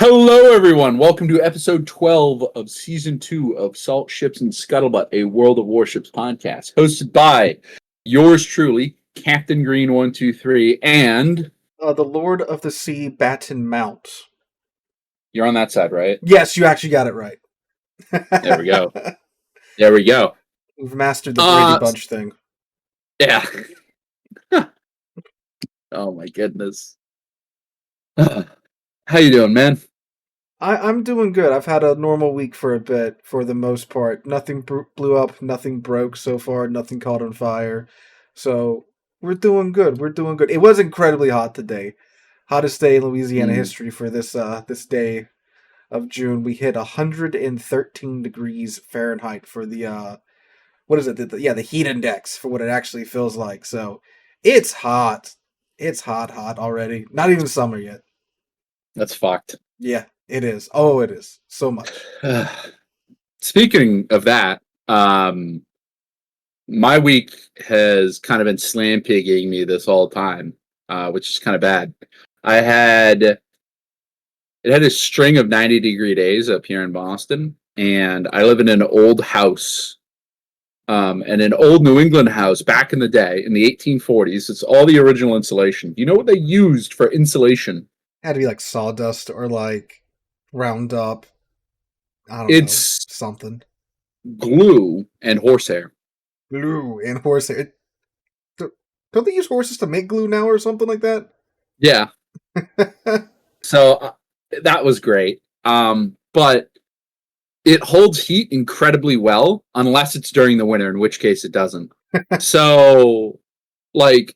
Hello, everyone. Welcome to episode 12 of season 2 of Salt, Ships, and Scuttlebutt, a World of Warships podcast, hosted by yours truly, Captain Greene 123, and The Lord of the Sea, Batten Mount. you're on that side, right? Yes, you actually got it right. There we go. There we go. We've mastered the Brady Bunch thing. Yeah. Oh my goodness. How you doing, man? I'm doing good. I've had a normal week for a bit, for the most part. Nothing blew up, nothing broke so far, nothing caught on fire. So we're doing good. We're doing good. It was incredibly hot today. Hottest day in Louisiana history for this day of June. We hit 113 degrees Fahrenheit for the what is it? The heat index for what it actually feels like. So it's hot. It's hot already. Not even summer yet. That's fucked. Yeah, it is. Oh, it is. So much. Speaking of that, my week has kind of been slam pigging me this whole time, which is kind of bad. It had a string of 90-degree days up here in Boston, and I live in an old house, and an old New England house back in the day, in the 1840s. It's all the original insulation. You know what they used for insulation? Had to be like sawdust or like Roundup. I don't know. Something. Glue and horsehair. Glue and horsehair. Don't they use horses to make glue now or something like that? Yeah. So that was great. But it holds heat incredibly well, unless it's during the winter, in which case it doesn't. So, like,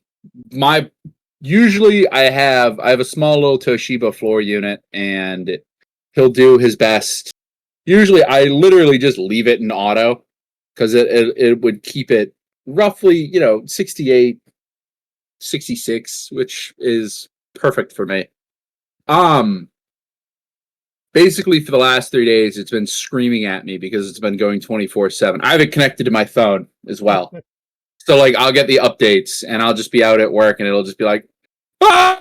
usually I have a small little Toshiba floor unit, and he'll do his best. Usually I literally just leave it in auto, because it would keep it roughly, 68, 66, which is perfect for me. Basically, for the last 3 days, it's been screaming at me because it's been going 24/7. I have it connected to my phone as well. So, like, I'll get the updates, and I'll just be out at work, and it'll just be like, ah!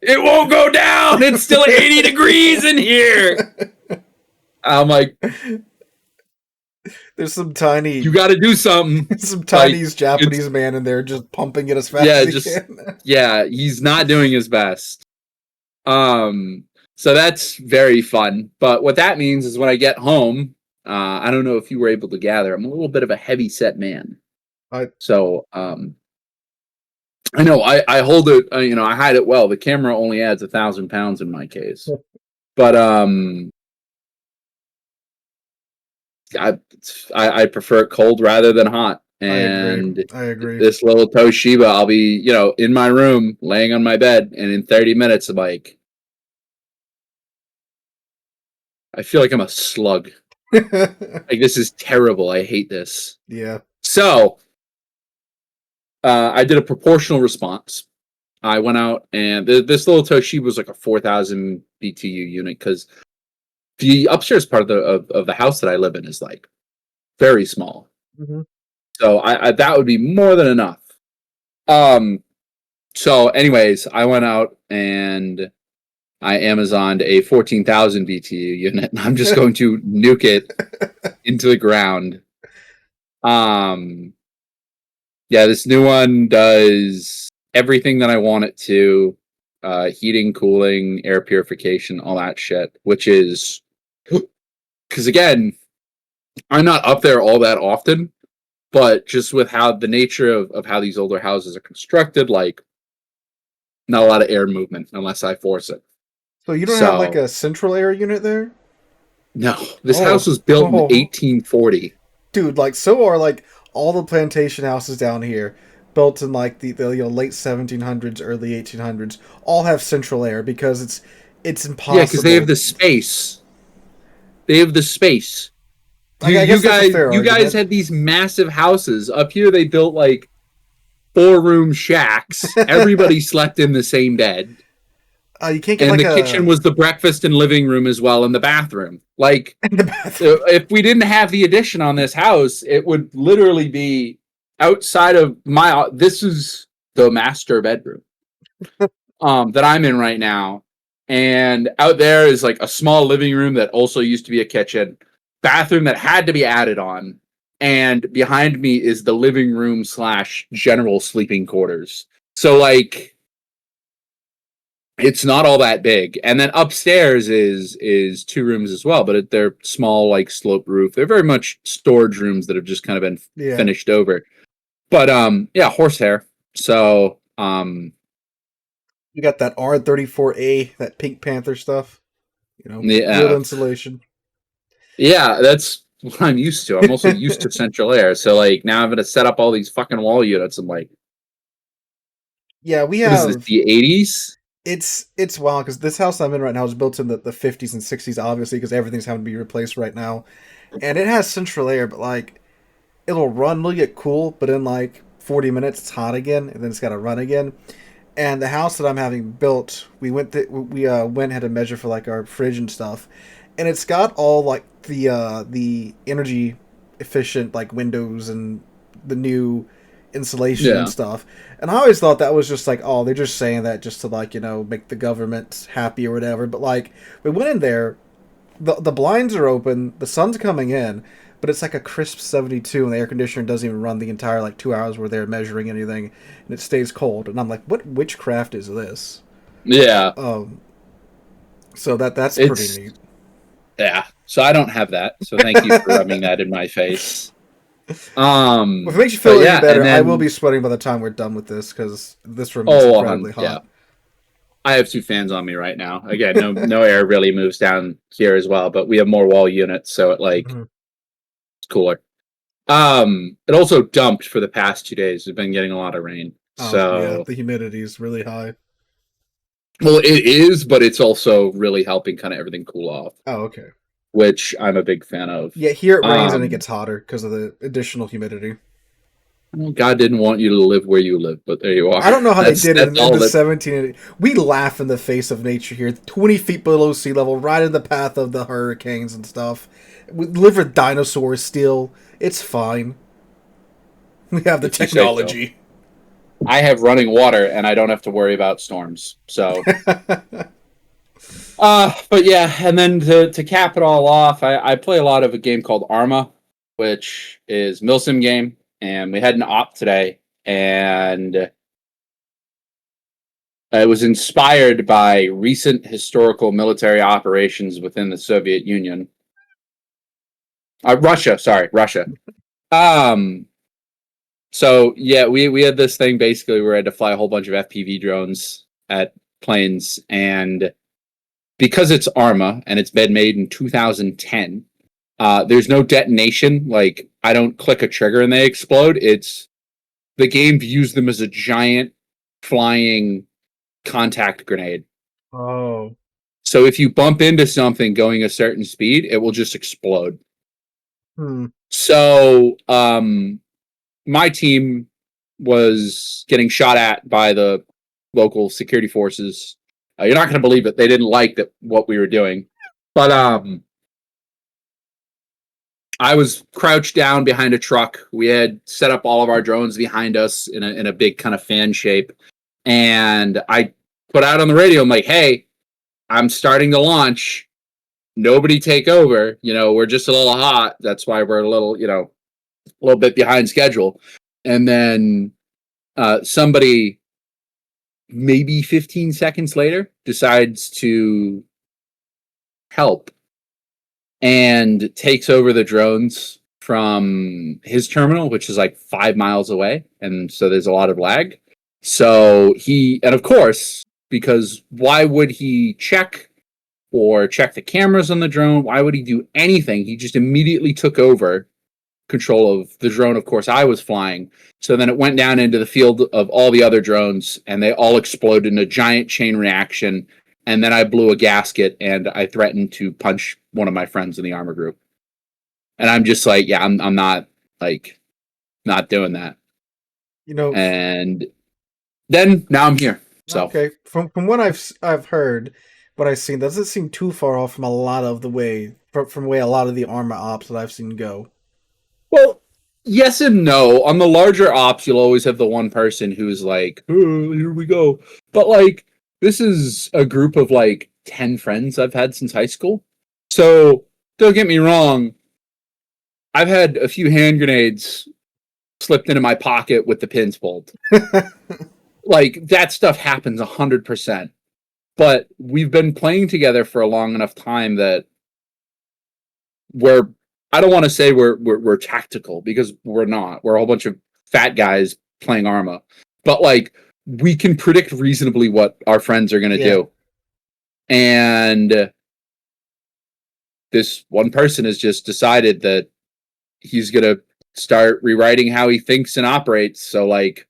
It won't go down! It's still 80 degrees in here! I'm like, there's some tiny... You gotta do something. Some tiny Japanese man in there just pumping it as fast as he can. Yeah, he's not doing his best. So that's very fun. But what that means is when I get home, I don't know if you were able to gather, I'm a little bit of a heavy set man. So, I know I hold it, I hide it well. The camera only adds 1,000 pounds in my case. But, I prefer it cold rather than hot. And I agree. This little Toshiba, I'll be, in my room, laying on my bed, and in 30 minutes, I'm like, I feel like I'm a slug. Like, this is terrible. I hate this. Yeah. So, I did a proportional response. I went out, and this little Toshiba was like a 4,000 BTU unit, because the upstairs part of the house that I live in is like very small. Mm-hmm. So I that would be more than enough. So anyways, I went out and I Amazoned a 14,000 BTU unit, and I'm just going to nuke it into the ground. Yeah, this new one does everything that I want it to. Heating, cooling, air purification, all that shit, which is... Because again, I'm not up there all that often, but just with how the nature of how these older houses are constructed, like, not a lot of air movement unless I force it. So you don't have like a central air unit there? No, this house was built in 1840. Dude, like, so are like all the plantation houses down here, built in like the late 1700s, early 1800s, all have central air because it's impossible. Yeah, because they have the space. They have the space. You guys had these massive houses. Up here they built like 4-room shacks. Everybody slept in the same bed. You can't get and the kitchen was the breakfast and living room as well, and the bathroom. Like, if we didn't have the addition on this house, it would literally be outside of my... This is the master bedroom that I'm in right now. And out there is like a small living room that also used to be a kitchen, bathroom that had to be added on. And behind me is the living room / general sleeping quarters. So like, it's not all that big. And then upstairs is 2 rooms as well, but they're small, like slope roof. They're very much storage rooms that have just kind of been finished over. But yeah, horsehair. So you got that R34A, that Pink Panther stuff. You know, yeah. real insulation. Yeah, that's what I'm used to. I'm also used to central air. So like now I'm gonna set up all these fucking wall units. I'm like, yeah, we what have is this, the 80s? It's wild because this house I'm in right now is built in the 50s and 60s, obviously, because everything's having to be replaced right now, and it has central air, but like it'll run, it'll get cool, but in like 40 minutes it's hot again, and then it's got to run again. And the house that I'm having built, we went and had to measure for like our fridge and stuff, and it's got all like the energy efficient like windows and the new insulation and stuff. And I always thought that was just like, oh, they're just saying that just to like, you know, make the government happy or whatever. But like, we went in there, the blinds are open, the sun's coming in, but it's like a crisp 72, and the air conditioner doesn't even run the entire like 2 hours where they're measuring anything, and it stays cold. And I'm like, what witchcraft is this? Yeah. So that's pretty neat. Yeah. So I don't have that. So thank you for rubbing that in my face. Well, if it makes you feel any better, I will be sweating by the time we're done with this because this room is incredibly hot. Yeah. I have 2 fans on me right now. Again, no air really moves down here as well, but we have more wall units, so it like it's cooler. It also dumped for the past 2 days. We've been getting a lot of rain. So yeah, the humidity is really high. Well, it is, but it's also really helping kind of everything cool off. Oh, okay. Which I'm a big fan of. Yeah, here it rains and it gets hotter because of the additional humidity. Well, God didn't want you to live where you live, but there you are. I don't know how they did it in the 17. We laugh in the face of nature here. 20 feet below sea level, right in the path of the hurricanes and stuff. We live with dinosaurs still. It's fine. We have the technology. I have running water, and I don't have to worry about storms. So, but yeah, and then to cap it all off, I play a lot of a game called Arma, which is milsim game, and we had an op today, and it was inspired by recent historical military operations within the Soviet Union. Russia. So yeah, we had this thing basically where I had to fly a whole bunch of FPV drones at planes, and because it's Arma and it's been made in 2010, there's no detonation. Like I don't click a trigger and they explode. It's the game views them as a giant flying contact grenade. Oh. So if you bump into something going a certain speed, it will just explode. So my team was getting shot at by the local security forces. You're not going to believe it. They didn't like what we were doing. But I was crouched down behind a truck. We had set up all of our drones behind us in a big kind of fan shape. And I put out on the radio, I'm like, hey, I'm starting to launch. Nobody take over. You know, we're just a little hot. That's why we're a little bit behind schedule. And then somebody, maybe 15 seconds later, decides to help and takes over the drones from his terminal, which is like 5 miles away. And so there's a lot of lag. So and of course, because why would he check the cameras on the drone? Why would he do anything? He just immediately took over control of the drone, of course, I was flying. So then it went down into the field of all the other drones, and they all exploded in a giant chain reaction. And then I blew a gasket, and I threatened to punch one of my friends in the armor group. And I'm just like, yeah, I'm not doing that. You know, and then now I'm here. So okay, from what I've heard, what I've seen, doesn't seem too far off from a lot of the way from way a lot of the Arma ops that I've seen go. Well, yes and no. On the larger ops, you'll always have the one person who's like, oh, here we go. But like, this is a group of like 10 friends I've had since high school. So don't get me wrong. I've had a few hand grenades slipped into my pocket with the pins pulled. Like, that stuff happens 100%. But we've been playing together for a long enough time that I don't want to say we're tactical, because we're not. We're a whole bunch of fat guys playing Arma. But, like, we can predict reasonably what our friends are going to do. And this one person has just decided that he's going to start rewriting how he thinks and operates. So, like,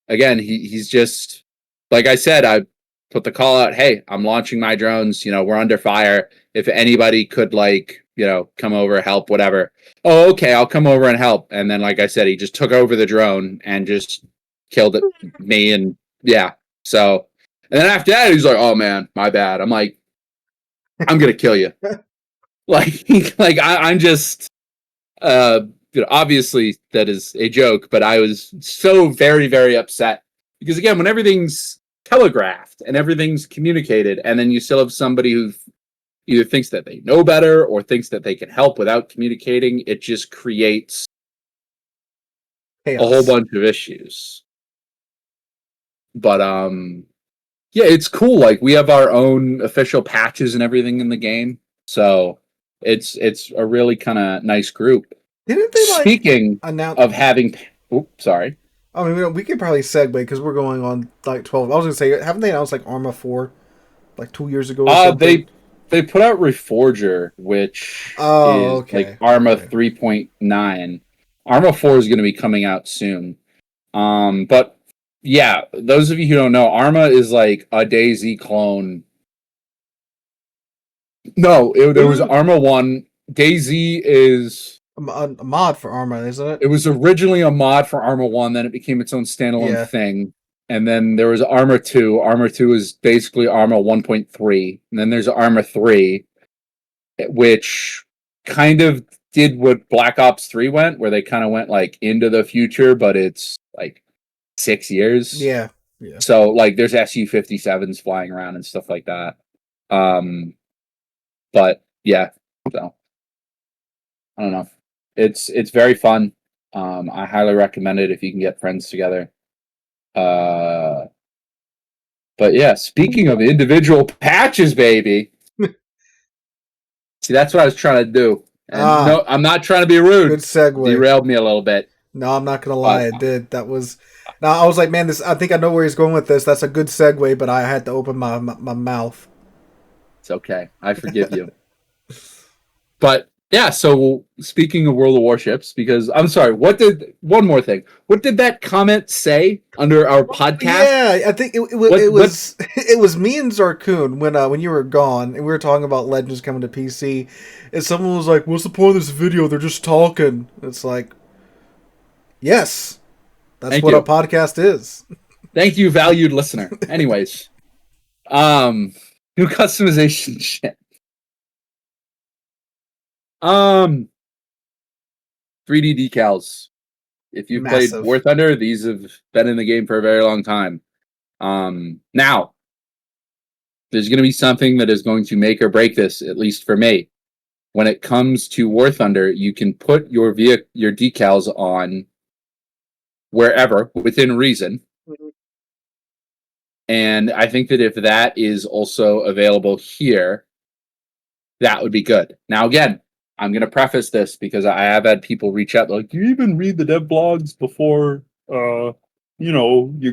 again, he's just, like I said, I put the call out, hey, I'm launching my drones, we're under fire. If anybody could, like, come over, help, whatever. Oh, okay, I'll come over and help. And then, like I said, he just took over the drone and just killed me. And yeah, so, and then after that, he's like, oh man, my bad. I'm like, I'm going to kill you. I'm just, obviously that is a joke, but I was so very, very upset because, again, when everything's telegraphed and everything's communicated, and then you still have somebody who either thinks that they know better or thinks that they can help without communicating, it just creates chaos. A whole bunch of issues. But yeah, it's cool. Like, we have our own official patches and everything in the game, so it's a really kind of nice group. Didn't they, like, speaking of having? Oops, sorry. I mean, we could probably segue because we're going on like 12. I was gonna say, haven't they announced like Arma 4 like 2 years ago? Or something? They put out Reforger, which is like Arma 3.9. Arma 4 is going to be coming out soon. But yeah, those of you who don't know, Arma is like a DayZ clone. No, there was Arma 1. DayZ is a mod for Arma, isn't it? It was originally a mod for Arma 1, then it became its own standalone thing. And then there was Arma 2. Arma 2 is basically Arma 1.3. And then there's Arma 3, which kind of did what Black Ops 3 went, where they kind of went like into the future, but it's like 6 years. Yeah. So, like, there's Su-57s flying around and stuff like that. But yeah, so I don't know. It's very fun. I highly recommend it if you can get friends together. But yeah, speaking of individual patches, baby. See, that's what I was trying to do. And no, I'm not trying to be rude. Good segue. Derailed me a little bit. No, I'm not gonna lie, it did. That was. Now I was like, man, I think I know where he's going with this. That's a good segue, but I had to open my mouth. It's okay. I forgive you. But yeah, so speaking of World of Warships, because I'm sorry, one more thing. What did that comment say under our podcast? Yeah, I think it was me and Zarkoon when you were gone, and we were talking about Legends coming to PC, and someone was like, "What's the point of this video? They're just talking." It's like, yes, that's what a podcast is. Thank you, valued listener. Anyways, new customization shit. 3D decals. If you've played War Thunder, these have been in the game for a very long time. Now, there's going to be something that is going to make or break this, at least for me. When it comes to War Thunder, you can put your decals on wherever, within reason. Mm-hmm. And I think that if that is also available here, that would be good. Now, again, I'm going to preface this because I have had people reach out like, do you even read the dev blogs before, you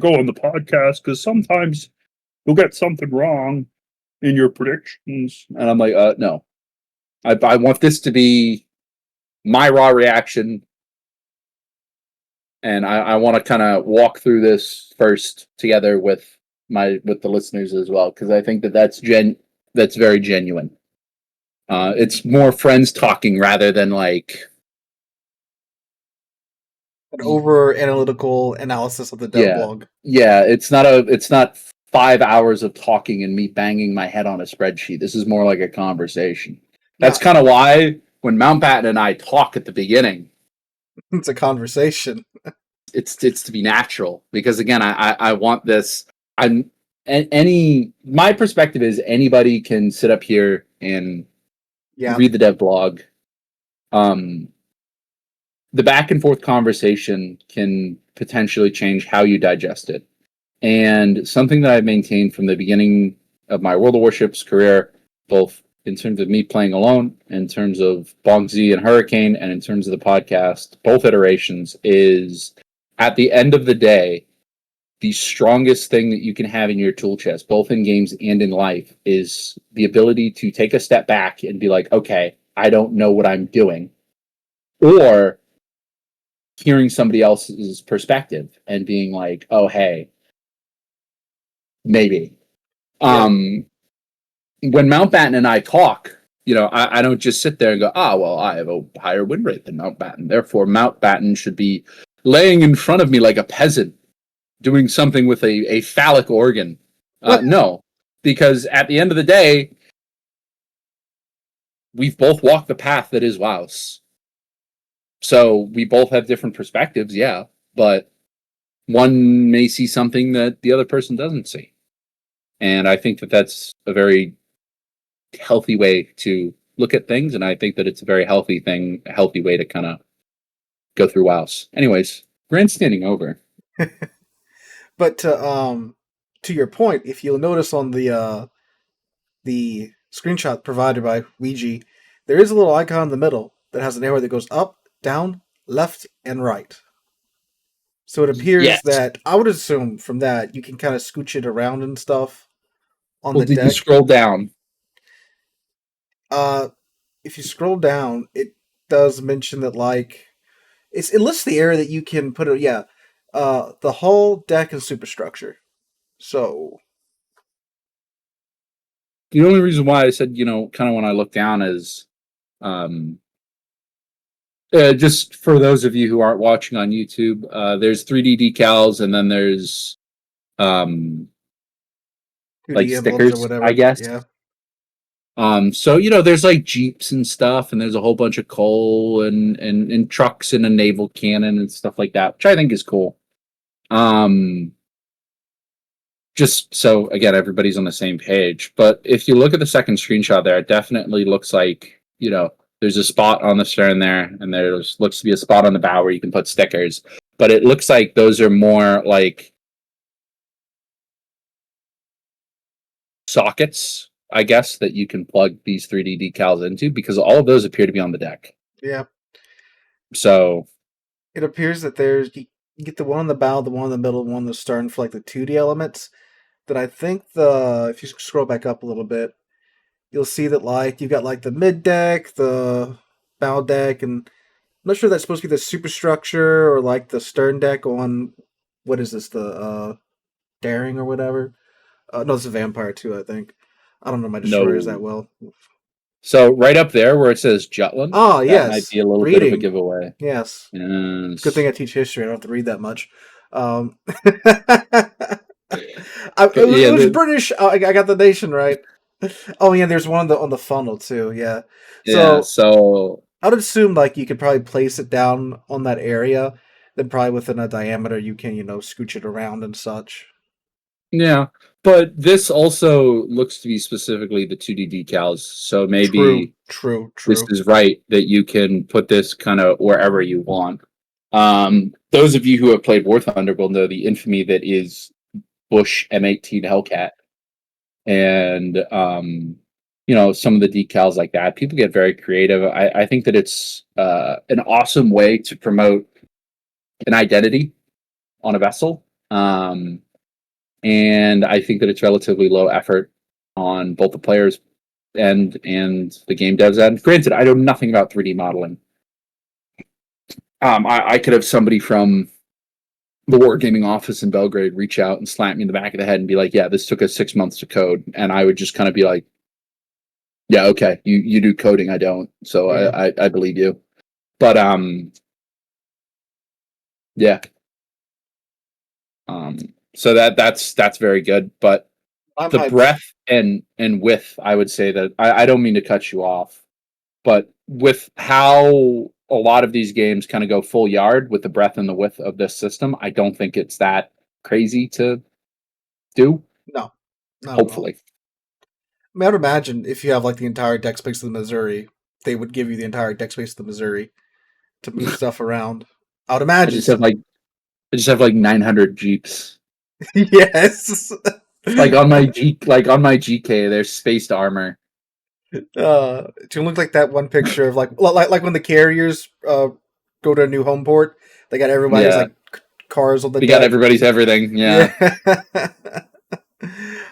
go on the podcast? Because sometimes you'll get something wrong in your predictions. And I'm like, no. I want this to be my raw reaction. And I want to kind of walk through this first together with the listeners as well. Because I think that's very genuine. It's more friends talking rather than like an over analytical analysis of the dev blog. Yeah, it's not 5 hours of talking and me banging my head on a spreadsheet. This is more like a conversation. That's kind of why when Mountbatten and I talk at the beginning, it's a conversation. It's to be natural because again, I want this. my perspective is anybody can sit up here and read the dev blog. The back and forth conversation can potentially change how you digest it. And something that I've maintained from the beginning of my World of Warships career, both in terms of me playing alone, in terms of Bonk Z and Hurricane, and in terms of the podcast, both iterations, is at the end of the day, the strongest thing that you can have in your tool chest, both in games and in life, is the ability to take a step back and be like, okay, I don't know what I'm doing. Or hearing somebody else's perspective and being like, oh, hey, maybe. When Mountbatten and I talk, I don't just sit there and go, well, I have a higher win rate than Mountbatten. Therefore, Mountbatten should be laying in front of me like a peasant, doing something with a phallic organ. No, because at the end of the day, we've both walked the path that is WoW's. So we both have different perspectives, yeah, but one may see something that the other person doesn't see. And I think that that's a very healthy way to look at things, and I think that it's a very healthy way to kind of go through WoWs. Anyways, grandstanding over. But to your point, if you'll notice on the screenshot provided by Ouija, there is a little icon in the middle that has an arrow that goes up, down, left, and right. So it appears that I would assume from that you can kind of scooch it around and stuff on the deck. Did you scroll down? If you scroll down, it does mention that it lists the area that you can put it. Yeah, the hull, deck, and superstructure. So the only reason why I said kind of when I look down is, just for those of you who aren't watching on YouTube, there's 3D decals, and then there's like stickers, or whatever, I guess. Yeah. So there's like Jeeps and stuff, and there's a whole bunch of coal and trucks and a naval cannon and stuff like that, which I think is cool. Just so again everybody's on the same page. But if you look at the second screenshot there, it definitely looks like there's a spot on the stern there, and there looks to be a spot on the bow where you can put stickers. But it looks like those are more like sockets, I guess, that you can plug these 3D decals into, because all of those appear to be on the deck. Yeah. So it appears that you get the one on the bow, the one in the middle, the one on the stern for like the 2D elements. That I think if you scroll back up a little bit, you'll see that you've got like the mid deck, the bow deck, and I'm not sure that's supposed to be the superstructure or like the stern deck on what is this, the daring or whatever. No, it's a vampire too, I think. I don't know my destroyers that well. So right up there where it says Jutland, yes, that might be a little bit of a giveaway. Yes. Yes. Good thing I teach history. I don't have to read that much. It was British. I got the nation right. Oh yeah, there's one on the funnel too. Yeah. So I would assume you could probably place it down on that area. Then probably within a diameter you can scooch it around and such. Yeah, but this also looks to be specifically the 2D decals. So maybe true. This is right that you can put this kind of wherever you want. Those of you who have played War Thunder will know the infamy that is Bush M18 Hellcat, and some of the decals like that. People get very creative. I think that it's an awesome way to promote an identity on a vessel, and I think that it's relatively low effort on both the players and the game devs end. Granted, I know nothing about 3D modeling. I could have somebody from the Wargaming office in Belgrade reach out and slap me in the back of the head and be like, yeah, this took us 6 months to code. And I would just kind of be like, yeah, okay, you do coding, I don't. So yeah. I believe you. But yeah. So that's very good. But the breadth and width, I would say that I don't mean to cut you off, but with how a lot of these games kind of go full yard with the breadth and the width of this system, I don't think it's that crazy to do. No, not at all. Hopefully. I mean, I'd imagine if you have like the entire deck space of the Missouri, they would give you the entire deck space of the Missouri to move stuff around. I would I imagine just have so. like 900 Jeeps. Yes. Like on my GK, there's spaced armor. To look like that one picture of like when the carriers go to a new home port, they got everybody's Yeah. like cars on the We got deck. everybody's everything. Yeah.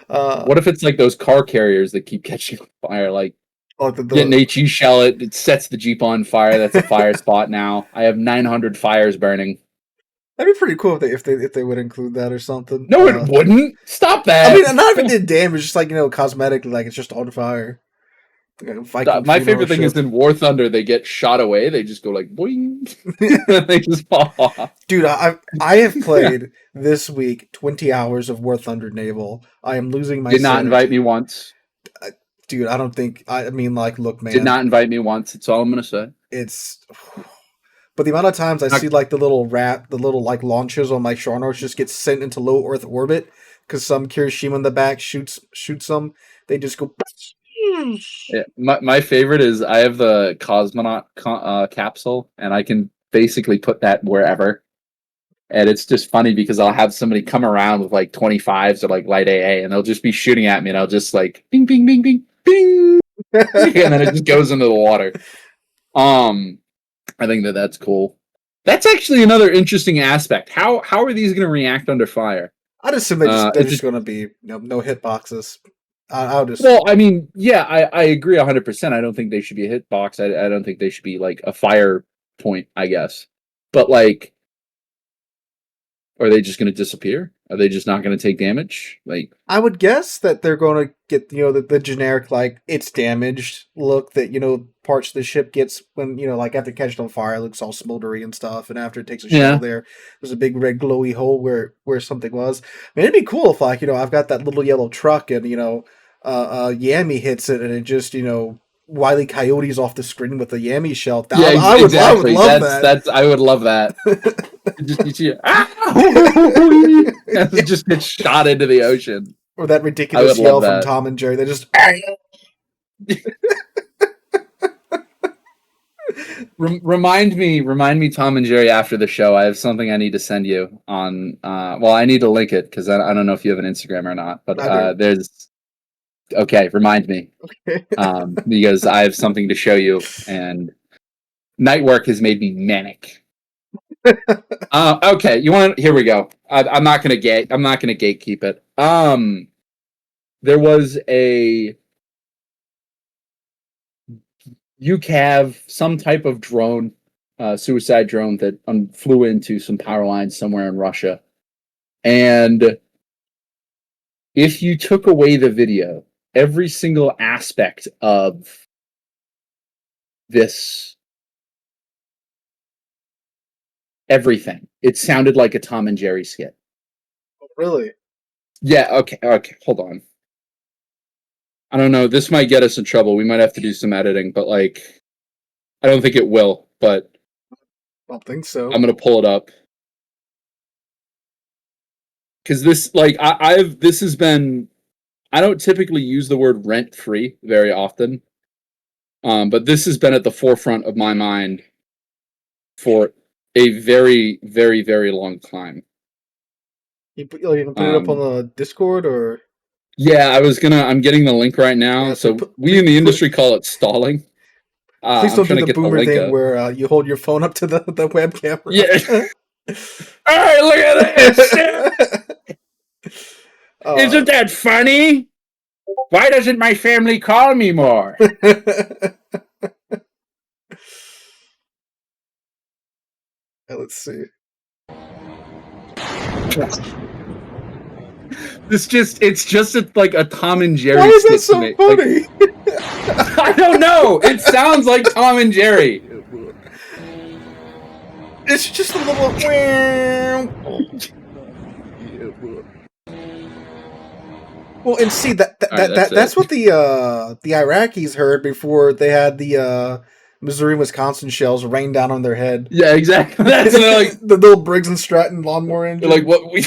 Yeah. What if it's like those car carriers that keep catching on fire? Like, oh, get an HE shell, it sets the Jeep on fire. That's a fire spot now. I have 900 fires burning. that'd be pretty cool if they would include that or something. No, it wouldn't. Stop that. I mean, not even did damage, just like cosmetically, like it's just on fire. Like My favorite thing is in War Thunder, they get shot away. They just go like boing. They just fall off. Dude, I have played this week 20 hours of War Thunder Naval. I am losing my. Did not invite me once. Dude, I don't think. I mean, like, look, man. Did not invite me once. That's all I'm gonna say. It's. But the amount of times I see like the little like launches on my Sharnos just get sent into low Earth orbit because some Kirishima in the back shoots them. They just go. Yeah, my favorite is I have the cosmonaut capsule, and I can basically put that wherever. And it's just funny because I'll have somebody come around with like 25s or like light AA, and they'll just be shooting at me, and I'll just like bing, bing, bing, bing, bing, and then it just goes into the water. I think that's cool. That's actually another interesting aspect. How are these going to react under fire? I'd assume they're just going to be no hitboxes. I'll just. Well, I mean, yeah, I agree 100%. I don't think they should be a hitbox. I don't think they should be like a fire point, I guess. But like, are they just going to disappear? Are they just not going to take damage? Like, I would guess that they're going to get the generic like it's damaged look that parts of the ship gets when like after catching on fire, it looks all smoldery and stuff, and after it takes a shell there's a big red glowy hole where something was. I mean, it'd be cool if like I've got that little yellow truck and Yami hits it and it just Wile E. Coyotes off the screen with a Yami shell. I would love that. I would love that. It just gets shot into the ocean. Or that ridiculous yell from Tom and Jerry. They just. Remind me, Tom and Jerry, after the show. I have something I need to send you on. Well, I need to link it because I don't know if you have an Instagram or not. But there's. Okay, remind me. Okay. Because I have something to show you, and night work has made me manic. Okay, you want? Here we go. I'm not gonna gatekeep it. There was a UCAV, some type of drone, suicide drone that flew into some power lines somewhere in Russia, and if you took away the video, every single aspect of this, everything, it sounded like a Tom and Jerry skit. Really? Yeah, okay, hold on. I don't know, this might get us in trouble. We might have to do some editing, but like, I don't think it will, but I don't think so. I'm gonna pull it up. Because this, like, this has been, I don't typically use the word rent-free very often, but this has been at the forefront of my mind for a very, very, very long time. You put it up on the Discord or? Yeah, I'm getting the link right now. Yeah, so we in the industry call it stalling. Please don't do the boomer thing where you hold your phone up to the webcam. Yeah. All right, look at this. Isn't that funny? Why doesn't my family call me more? Let's see. It's just like a Tom and Jerry. Why is that so funny? Like, I don't know. It sounds like Tom and Jerry. It's just a little. Well, and see that's what the Iraqis heard before they had the Missouri and Wisconsin shells rain down on their head. Yeah, exactly. That's like the little Briggs and Stratton lawnmower engine. Like what we.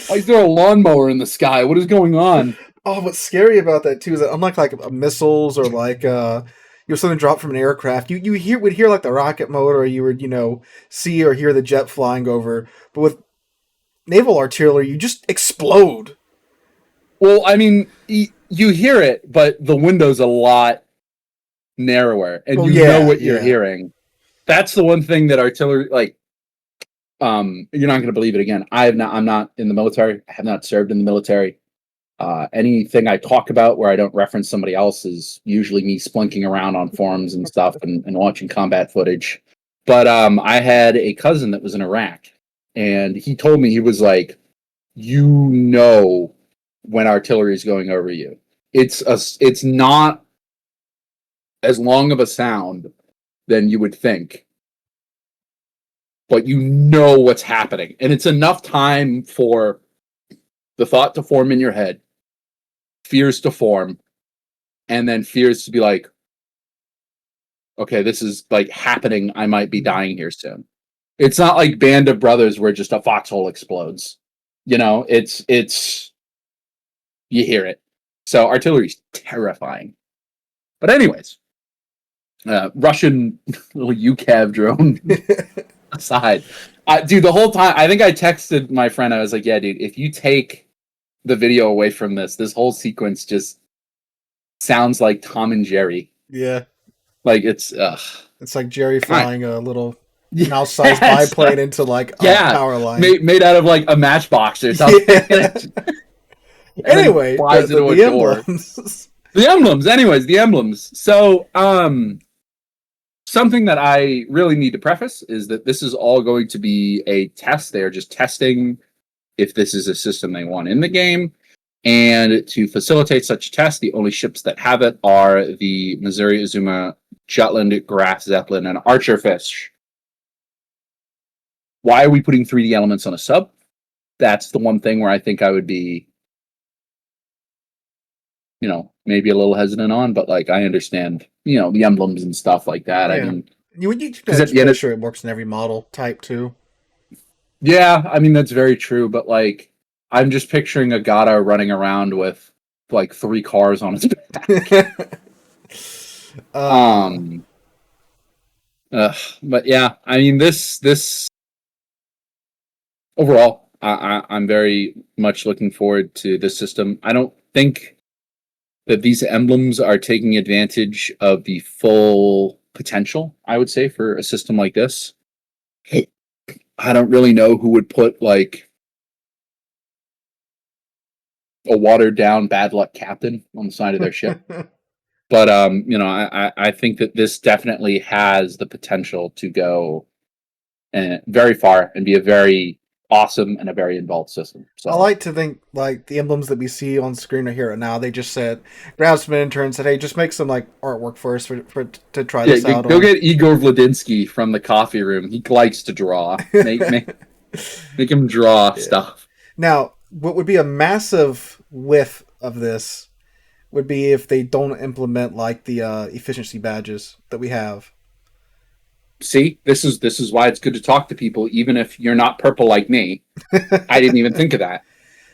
Why is there a lawnmower in the sky? What is going on? Oh, what's scary about that too is that unlike like missiles or like something dropped from an aircraft, you would hear like the rocket motor, or you would see or hear the jet flying over. But with naval artillery, you just explode. Well, I mean, you hear it, but the window's a lot narrower, and know what you're hearing. That's the one thing that artillery, like, you're not going to believe it again. I'm not in the military. I have not served in the military. Anything I talk about where I don't reference somebody else is usually me splunking around on forums and stuff and watching combat footage. But I had a cousin that was in Iraq, and he told me, he was like, when artillery is going over you. It's not as long of a sound than you would think, but you know what's happening. And it's enough time for the thought to form in your head, fears to form, and then fears to be like, okay, this is like happening. I might be dying here soon. It's not like Band of Brothers where just a foxhole explodes. It's you hear it. So artillery's terrifying. But anyways, Russian little UCAV drone aside. Dude, the whole time, I think I texted my friend, I was like, yeah, dude, if you take the video away from this whole sequence just sounds like Tom and Jerry. Yeah. Like, it's like Jerry flying a little mouse-sized biplane into like a power line. Made out of like a matchbox or something. Yeah. Anyway, the emblems. The emblems. So, something that I really need to preface is that this is all going to be a test. They are just testing if this is a system they want in the game. And to facilitate such a test, the only ships that have it are the Missouri Azuma, Jutland, Graf Zeppelin, and Archerfish. Why are we putting 3D elements on a sub? That's the one thing where I think I would be, maybe a little hesitant on, but like I understand, the emblems and stuff like that. Yeah. I mean, because at the end, sure it works in every model type too. Yeah, I mean that's very true, but like I'm just picturing a Gata running around with like 3 cars on his back. But yeah, I mean this overall, I'm very much looking forward to this system. I don't think that these emblems are taking advantage of the full potential, I would say, for a system like this. I don't really know who would put like a watered down bad luck captain on the side of their ship. But I think that this definitely has the potential to go very far and be a very awesome and a very involved system. So I like to think like the emblems that we see on screen right here now, they just grabbed some interns, said, hey, just make some like artwork for us to try this out. Go get Igor Vladinsky from the coffee room. He likes to draw. Make him draw stuff. Now, what would be a massive whiff of this would be if they don't implement like the efficiency badges that we have. See, this is why it's good to talk to people, even if you're not purple like me. I didn't even think of that.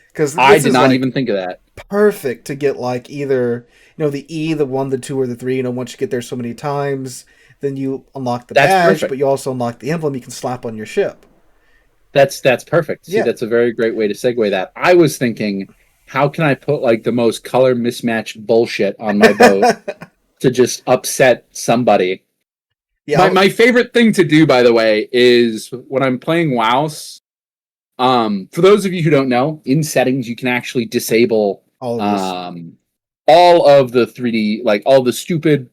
Because I did not even think of that. Perfect to get like either the E, the 1, the 2, or the 3. Once you get there so many times, then you unlock the badge, perfect. But you also unlock the emblem you can slap on your ship. That's perfect. See, that's a very great way to segue that. I was thinking, how can I put like the most color mismatched bullshit on my boat to just upset somebody? Yeah, my favorite thing to do, by the way, is when I'm playing WoWs. For those of you who don't know, in settings you can actually disable all of the 3D, like all the stupid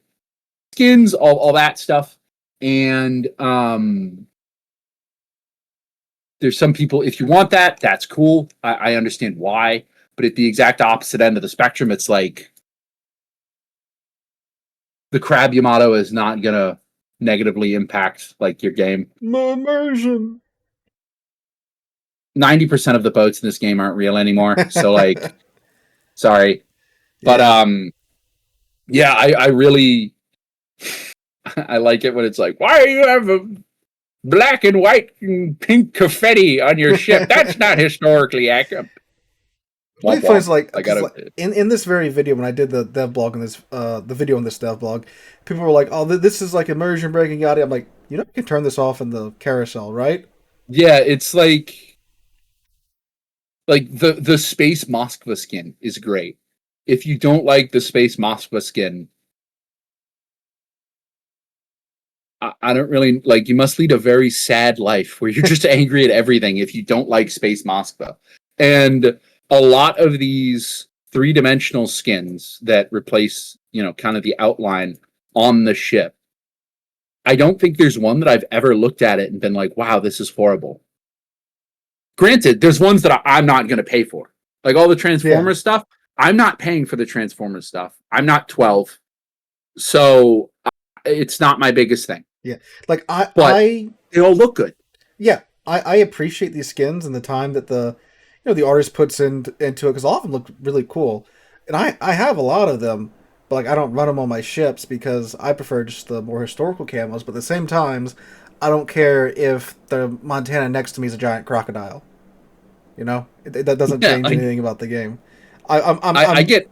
skins, all that stuff. And there's some people, if you want that, that's cool. I understand why. But at the exact opposite end of the spectrum, it's like the Crab Yamato is not gonna negatively impact like your game. My immersion. 90% of the boats in this game aren't real anymore. So like, sorry. But I really I like it when it's like, why do you have black and white and pink confetti on your ship. That's not historically accurate. Really funny is like, I 'cause, gotta. like in this very video when I did the dev blog and this the video on this dev blog, people were like, "Oh, this is like immersion breaking yada." I'm like, you know, you can turn this off in the carousel, right? Yeah, it's like the Space Moskva skin is great. If you don't like the Space Moskva skin, I don't really like. You must lead a very sad life where you're just angry at everything if you don't like Space Moskva. And a lot of these three-dimensional skins that replace, kind of the outline on the ship. I don't think there's one that I've ever looked at it and been like, wow, this is horrible. Granted, there's ones that I'm not going to pay for. Like all the Transformers stuff, I'm not paying for the Transformers stuff. I'm not 12. So it's not my biggest thing. Yeah. Like they all look good. Yeah. I appreciate these skins and the time that the artist puts into it, because all of them look really cool. And I have a lot of them, but like I don't run them on my ships because I prefer just the more historical camos. But at the same times, I don't care if the Montana next to me is a giant crocodile. That doesn't change anything about the game. I get.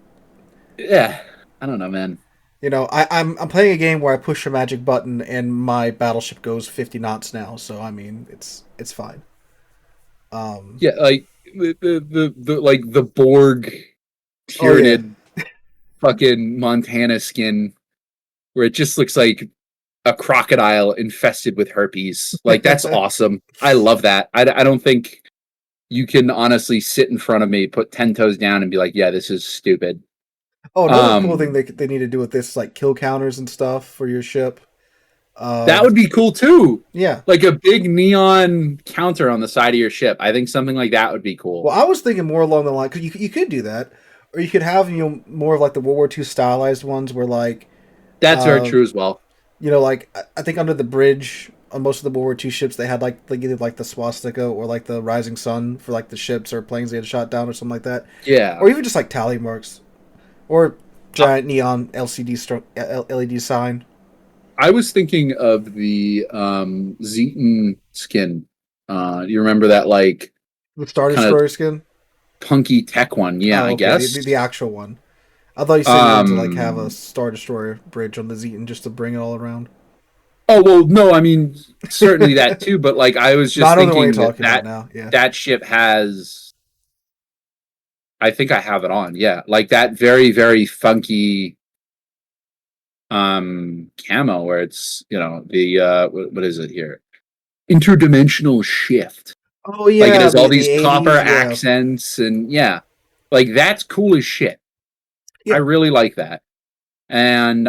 Yeah, I don't know, man. I'm playing a game where I push a magic button and my battleship goes 50 knots now. So I mean, it's fine. Yeah, like the Borg Tyranid fucking Montana skin, where it just looks like a crocodile infested with herpes. Like that's awesome. I love that. I don't think you can honestly sit in front of me, put 10 toes down, and be like, "Yeah, this is stupid." Oh, another cool thing they need to do with this, like kill counters and stuff for your ship. That would be cool too. Yeah, like a big neon counter on the side of your ship. I think something like that would be cool. Well, I was thinking more along the line, because you could do that, or you could have more of like the World War II stylized ones where like that's very true as well. Like I think under the bridge on most of the World War II ships they had like either like the swastika or like the rising sun for like the ships or planes they had shot down or something like that. Yeah, or even just like tally marks. Or giant neon LED sign. I was thinking of the Zeton skin. Do you remember that, like the Star Destroyer skin? Punky tech one, yeah, okay. I guess the actual one. I thought you said to like have a Star Destroyer bridge on the Zeton just to bring it all around. Oh well, no, I mean certainly that too, but like I was just thinking that ship has. I think I have it on. Yeah, like that very, very funky camo where it's the what is it here? Interdimensional shift. Oh yeah, like it has all these copper accents and like that's cool as shit. Yeah. I really like that. And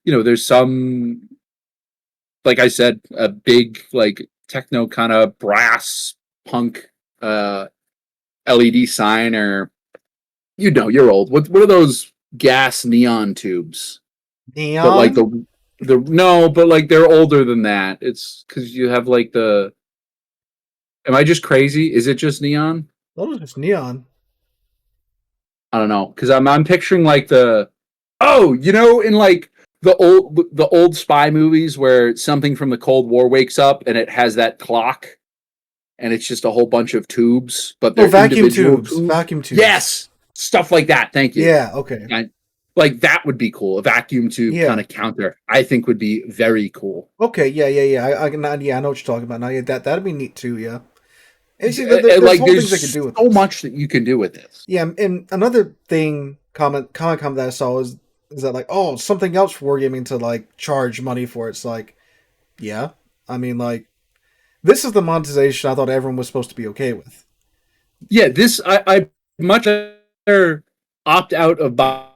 there's some, like I said, a big like techno kind of brass punk LED sign, or you're old. What are those gas neon tubes? Neon? But like but like they're older than that. It's because you have like the. Am I just crazy? Is it just neon? Those are just neon. I don't know, because I'm picturing like in like the old spy movies where something from the Cold War wakes up and it has that clock. And it's just a whole bunch of tubes, but they're vacuum tubes. Vacuum tubes. Yes, stuff like that. Thank you. Yeah. Okay. Like that would be cool. A vacuum tube kind of counter, I think, would be very cool. Okay. Yeah. I know what you're talking about now. Yeah, that'd be neat too. Yeah. And see, there's things they can do with so much that you can do with this. Yeah, and another comment that I saw is that like, oh, something else for wargaming to like charge money for. It's like, yeah, I mean like. This is the monetization I thought everyone was supposed to be okay with. Yeah, this I much rather opt out of buying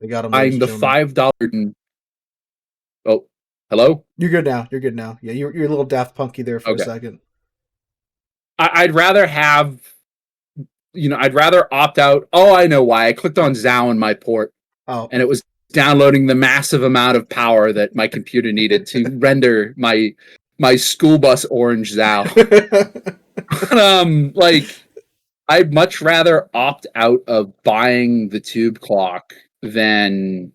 the $5. Oh, hello? You're good now. Yeah, you're a little Daft Punky there for a second. I'd rather have, I'd rather opt out. Oh, I know why. I clicked on ZOW in my port. Oh. And it was downloading the massive amount of power that my computer needed to render my school bus orange ZOW. Like I'd much rather opt out of buying the tube clock than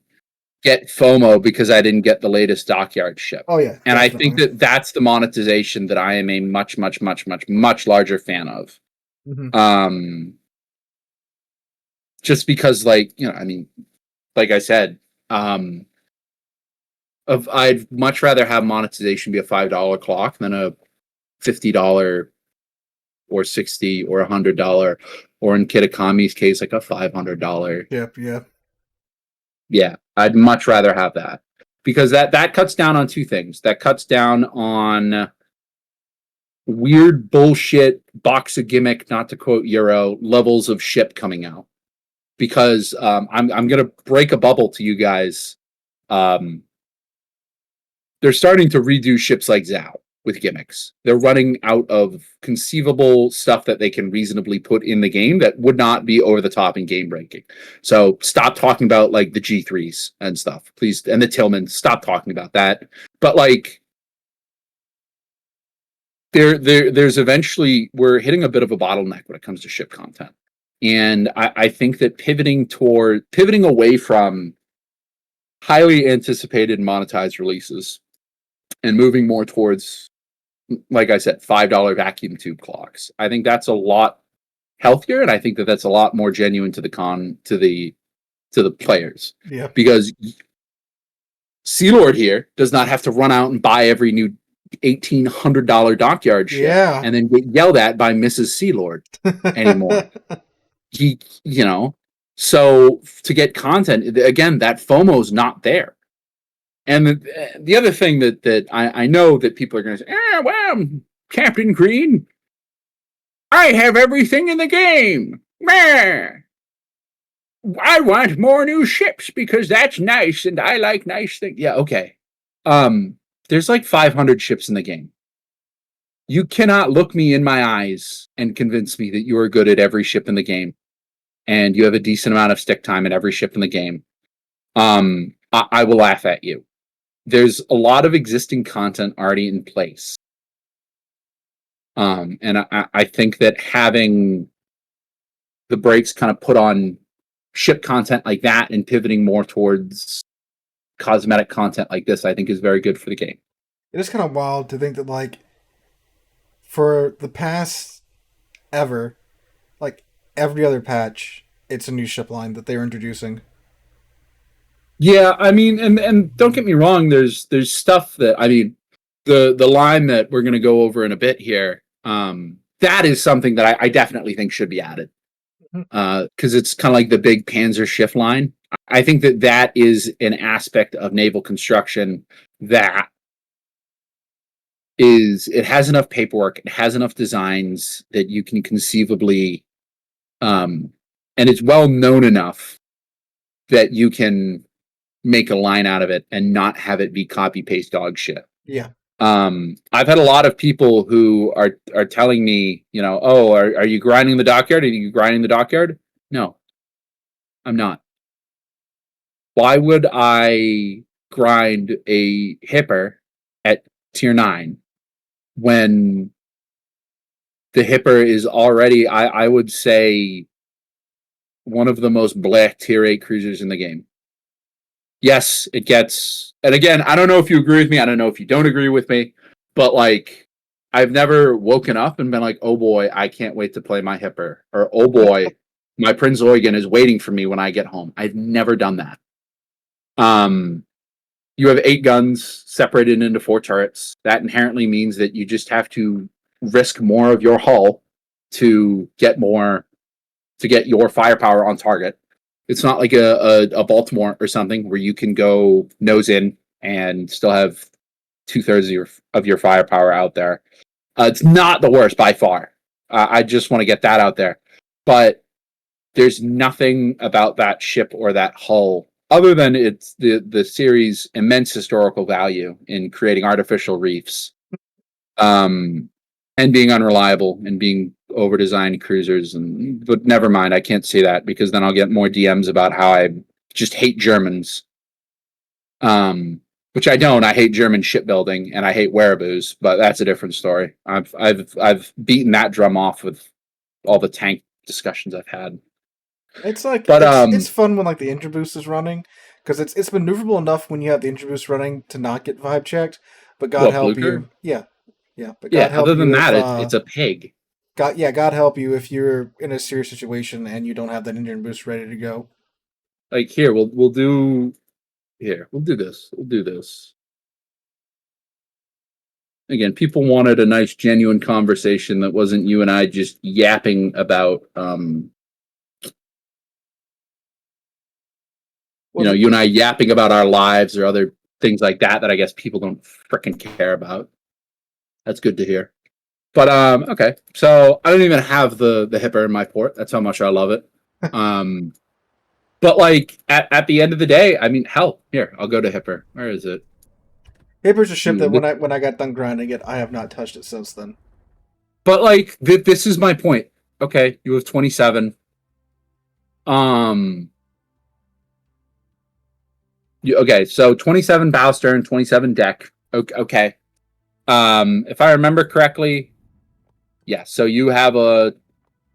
get FOMO because I didn't get the latest dockyard ship. Oh yeah, and definitely. I think that that's the monetization that I am a much larger fan of. Mm-hmm. Just because, like, I mean, like I said, I'd much rather have monetization be a $5 clock than a $50 or $60 or $100, or in Kitakami's case, like a $500. Yep. Yeah, I'd much rather have that, because that cuts down on two things. That cuts down on weird bullshit box of gimmick, not to quote Euro, levels of ship coming out. Because I'm gonna break a bubble to you guys. They're starting to redo ships like Zao with gimmicks. They're running out of conceivable stuff that they can reasonably put in the game that would not be over the top and game breaking. So stop talking about like the G3s and stuff, please, and the Tillman. Stop talking about that. But like, there's eventually, we're hitting a bit of a bottleneck when it comes to ship content, and I think that pivoting away from highly anticipated monetized releases and moving more towards, like I said, $5 vacuum tube clocks, I think that's a lot healthier, and I think that that's a lot more genuine to the players. Yeah. Because Sea Lord here does not have to run out and buy every new $1,800 dockyard ship and then get yelled at by Mrs. Sea Lord anymore. So to get content, again, that FOMO's not there. And the other thing that I know that people are going to say, well, Captain Greene, I have everything in the game. Meh. I want more new ships because that's nice and I like nice things. Yeah, okay. There's like 500 ships in the game. You cannot look me in my eyes and convince me that you are good at every ship in the game and you have a decent amount of stick time at every ship in the game. I will laugh at you. There's a lot of existing content already in place. And I think that having the brakes kind of put on ship content like that and pivoting more towards cosmetic content like this, I think is very good for the game. It is kind of wild to think that, like, for the past ever, like every other patch, it's a new ship line that they're introducing. Yeah, I mean, and don't get me wrong, there's stuff that, I mean, the line that we're going to go over in a bit here, that is something that I definitely think should be added. Because it's kind of like the big Panzer shift line. I think that is an aspect of naval construction that it has enough paperwork, it has enough designs that you can conceivably, and it's well known enough that you can make a line out of it and not have it be copy paste dog shit. Yeah. I've had a lot of people who are telling me, oh, are you grinding the dockyard? Are you grinding the dockyard? No, I'm not. Why would I grind a hipper at tier 9 when the hipper is already, I would say, one of the most black tier 8 cruisers in the game? Yes, it gets, and again, I don't know if you agree with me, I don't know if you don't agree with me, but like, I've never woken up and been like, oh boy, I can't wait to play my hipper, or oh boy, my Prince Eugen is waiting for me when I get home. I've never done that. You have 8 guns separated into 4 turrets. That inherently means that you just have to risk more of your hull to get your firepower on target. It's not like a Baltimore or something where you can go nose in and still have 2/3 of your firepower out there. It's not the worst by far. I just want to get that out there. But there's nothing about that ship or that hull other than it's the series' immense historical value in creating artificial reefs, and being unreliable and being over-designed cruisers. But never mind, I can't say that because then I'll get more DMs about how I just hate Germans. Which I don't. I hate German shipbuilding and I hate wearaboos, but that's a different story. I've beaten that drum off with all the tank discussions I've had. It's like, but it's fun when like the Interboost is running, because it's maneuverable enough when you have the engine boost running to not get vibe checked. But God What, help Blucher? you, yeah, yeah. But God Yeah, help other you than if that, it's a pig. God help you if you're in a serious situation and you don't have that engine boost ready to go. Like here, we'll do we'll do this. We'll do this. Again, people wanted a nice, genuine conversation that wasn't you and I just yapping about, Well, you and I yapping about our lives or other things like that I guess people don't freaking care about. That's good to hear. But okay, so I don't even have the hipper in my port. That's how much I love it. But like at the end of the day, I mean, hell, here I'll go to hipper. Where is it? Paper's a ship that when I got done grinding it, I have not touched it since then. But like this is my point. Okay, you have 27. Okay, so 27 bow stern, 27 deck. Okay. If I remember correctly, yeah. So you have a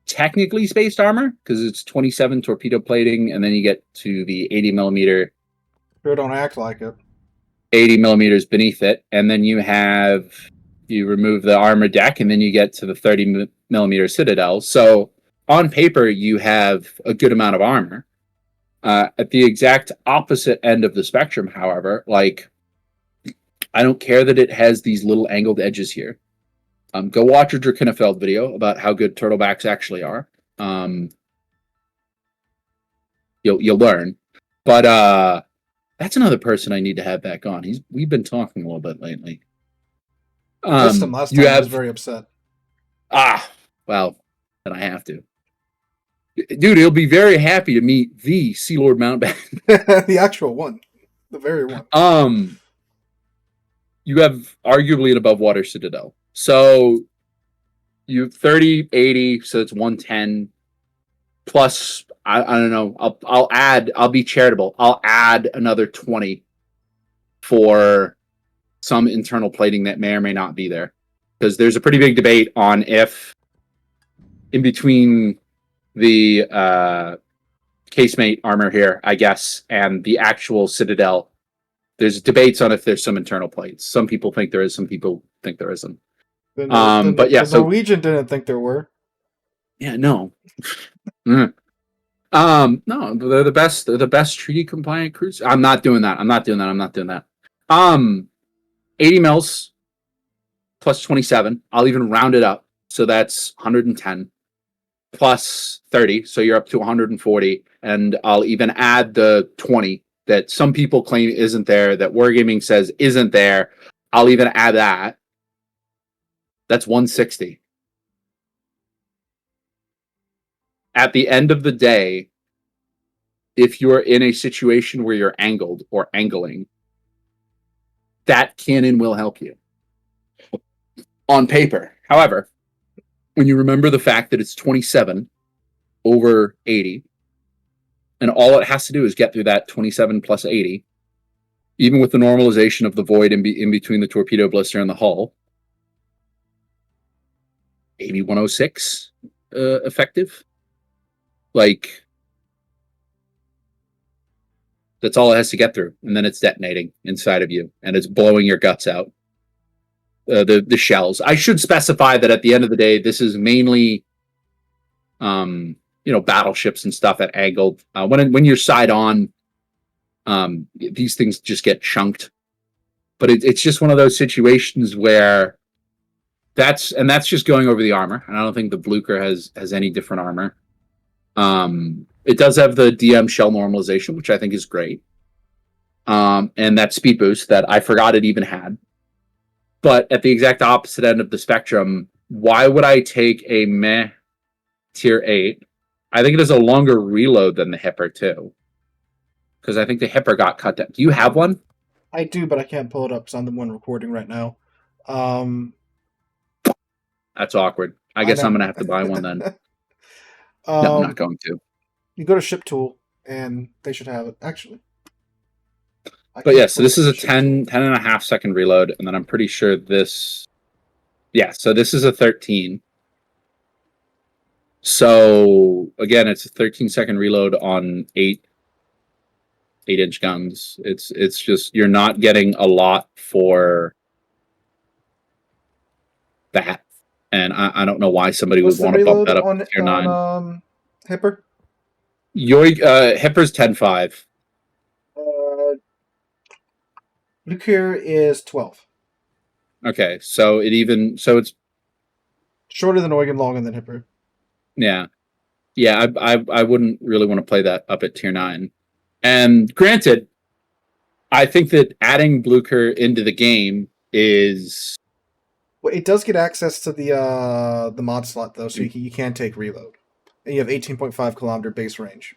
technically spaced armor because it's 27 torpedo plating, and then you get to the 80 millimeter. Sure, don't act like it. 80 millimeters beneath it, and then you remove the armor deck, and then you get to the 30 millimeter citadel. So on paper, you have a good amount of armor. At the exact opposite end of the spectrum, however, like I don't care that it has these little angled edges here. Go watch a Drakenfeld video about how good turtlebacks actually are. You'll learn. But that's another person I need to have back on. We've been talking a little bit lately. Missed him last time. I was very upset. Well, then I have to. Dude, he'll be very happy to meet the Sea Lord Mountbatten. The actual one. The very one. You have arguably an above water citadel. So you have 30, 80, so it's 110. Plus, I don't know. I'll be charitable. I'll add another 20 for some internal plating that may or may not be there. Because there's a pretty big debate on if in between the casemate armor here, I guess, and the actual citadel, there's debates on if there's some internal plates. Some people think there is, some people think there isn't. But yeah, the Norwegian didn't think there were. Yeah, no. No, they're the best. They're the best treaty compliant cruise. I'm not doing that. 80 mils plus 27. I'll even round it up. So that's 110 plus 30. So you're up to 140. And I'll even add the 20 that some people claim isn't there, that Wargaming says isn't there. I'll even add that. That's 160. At the end of the day, if you're in a situation where you're angled or angling, that cannon will help you on paper. However, when you remember the fact that it's 27 over 80, and all it has to do is get through that 27 plus 80, even with the normalization of the void in between the torpedo blister and the hull, maybe 106 effective. Like, that's all it has to get through, and then it's detonating inside of you, and it's blowing your guts out. The shells. I should specify that at the end of the day, this is mainly, battleships and stuff at angled. When you're side on, these things just get chunked. But it's just one of those situations where that's just going over the armor. And I don't think the Blucher has any different armor. It does have the DM shell normalization, which I think is great. And that speed boost that I forgot it even had. But at the exact opposite end of the spectrum, why would I take a meh tier 8? I think it has a longer reload than the Hipper, too. Because I think the Hipper got cut down. Do you have one? I do, but I can't pull it up because I'm the one recording right now. That's awkward. I guess I'm going to have to buy one then. No, I'm not going to. You go to Ship Tool, and they should have it, actually. But yeah, so this is a 10 and a half second reload, and then I'm pretty sure this... Yeah, so this is a 13. So, again, it's a 13-second reload on 8. 8-inch guns. It's just you're not getting a lot for that, and I don't know why somebody What's would the want to bump reload that up to on tier 9. Hipper? Your Hipper's 10.5. Lucure is 12. Okay, so it's Shorter than Oregon, longer than Hipper. yeah. I wouldn't really want to play that up at tier 9. And granted, I think that adding Blucher into the game is Well, it does get access to the mod slot though, so you can take reload, and you have 18.5 kilometer base range.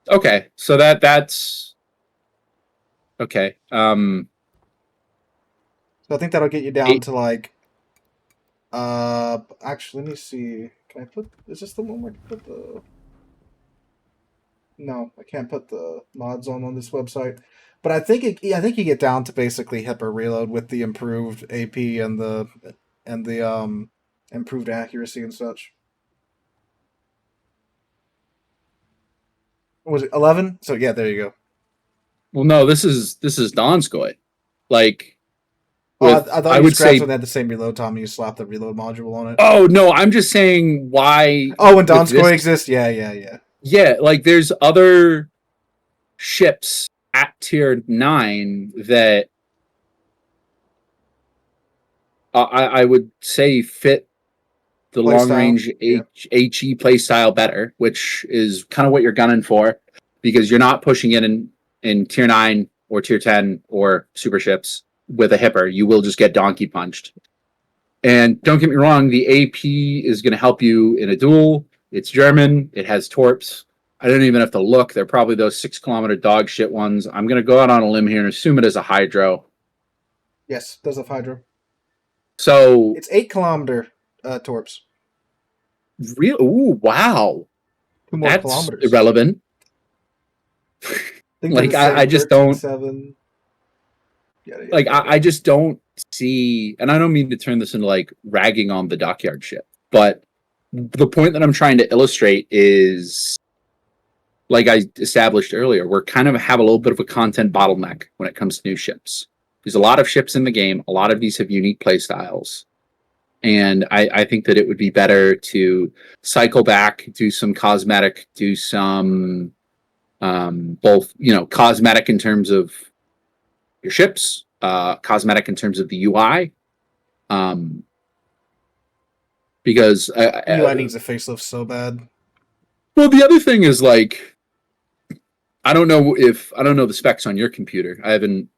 okay. So that's okay. So I think that'll get you down to like. Actually, let me see. Can I put? Is this the one where I can put the? No, I can't put the mods on this website. But I think I think you get down to basically Hipper reload with the improved AP and the improved accuracy and such. What was it 11? So yeah, there you go. Well, no, this is Donskoy. Like, I thought I you would scrapped say, when they had the same reload time and you slapped the reload module on it. oh no, I'm just saying why. Oh, when Donskoy exists, yeah. Yeah, like there's other ships at tier 9 that I would say fit the Play long style, range yeah. HE play style better, which is kind of what you're gunning for, because you're not pushing it in tier 9 or tier 10 or super ships with a Hipper. You will just get donkey punched. And don't get me wrong, the AP is going to help you in a duel. It's German. It has torps. I don't even have to look. They're probably those 6-kilometer dog shit ones. I'm going to go out on a limb here and assume it is a Hydro. Yes, does have Hydro. So it's 8-kilometer torps. Real? Ooh, wow. 2 more That's kilometers. Irrelevant. Like I just 13, don't. 7. Like I just don't see, and I don't mean to turn this into like ragging on the dockyard ship, but the point that I'm trying to illustrate is, like I established earlier, we're kind of have a little bit of a content bottleneck when it comes to new ships. There's a lot of ships in the game. A lot of these have unique play styles. And I think that it would be better to cycle back, do some cosmetic, do some both, cosmetic in terms of your ships, cosmetic in terms of the UI. Because UI needs a facelift so bad. Well, the other thing is like, I don't know the specs on your computer. I don't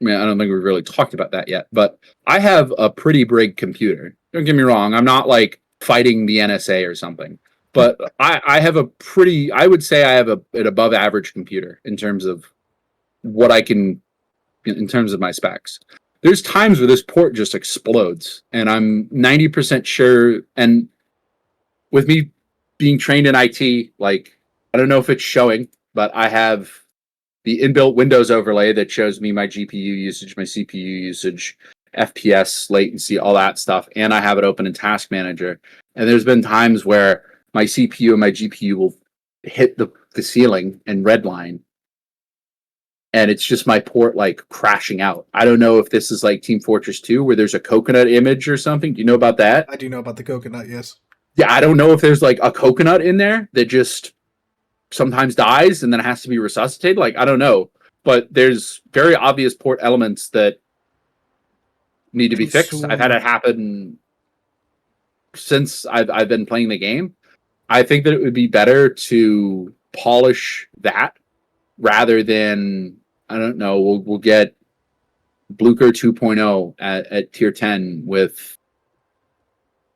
think we've really talked about that yet, but I have a pretty big computer. Don't get me wrong. I'm not like fighting the NSA or something, but I have I would say I have an above average computer in terms of what I can, in terms of my specs. There's times where this port just explodes, and I'm 90% sure. And with me being trained in IT, like, I don't know if it's showing, but I have the inbuilt Windows overlay that shows me my GPU usage, my CPU usage, FPS, latency, all that stuff. And I have it open in Task Manager. And there's been times where my CPU and my GPU will hit the ceiling and redline. And it's just my port like crashing out. I don't know if this is like Team Fortress 2 where there's a coconut image or something. Do you know about that? I do know about the coconut, yes. Yeah, I don't know if there's like a coconut in there that just sometimes dies and then it has to be resuscitated. Like, I don't know. But there's very obvious port elements that need to be fixed. I've had it happen since I've been playing the game. I think that it would be better to polish that rather than, I don't know, we'll get Blucher 2.0 at tier 10 with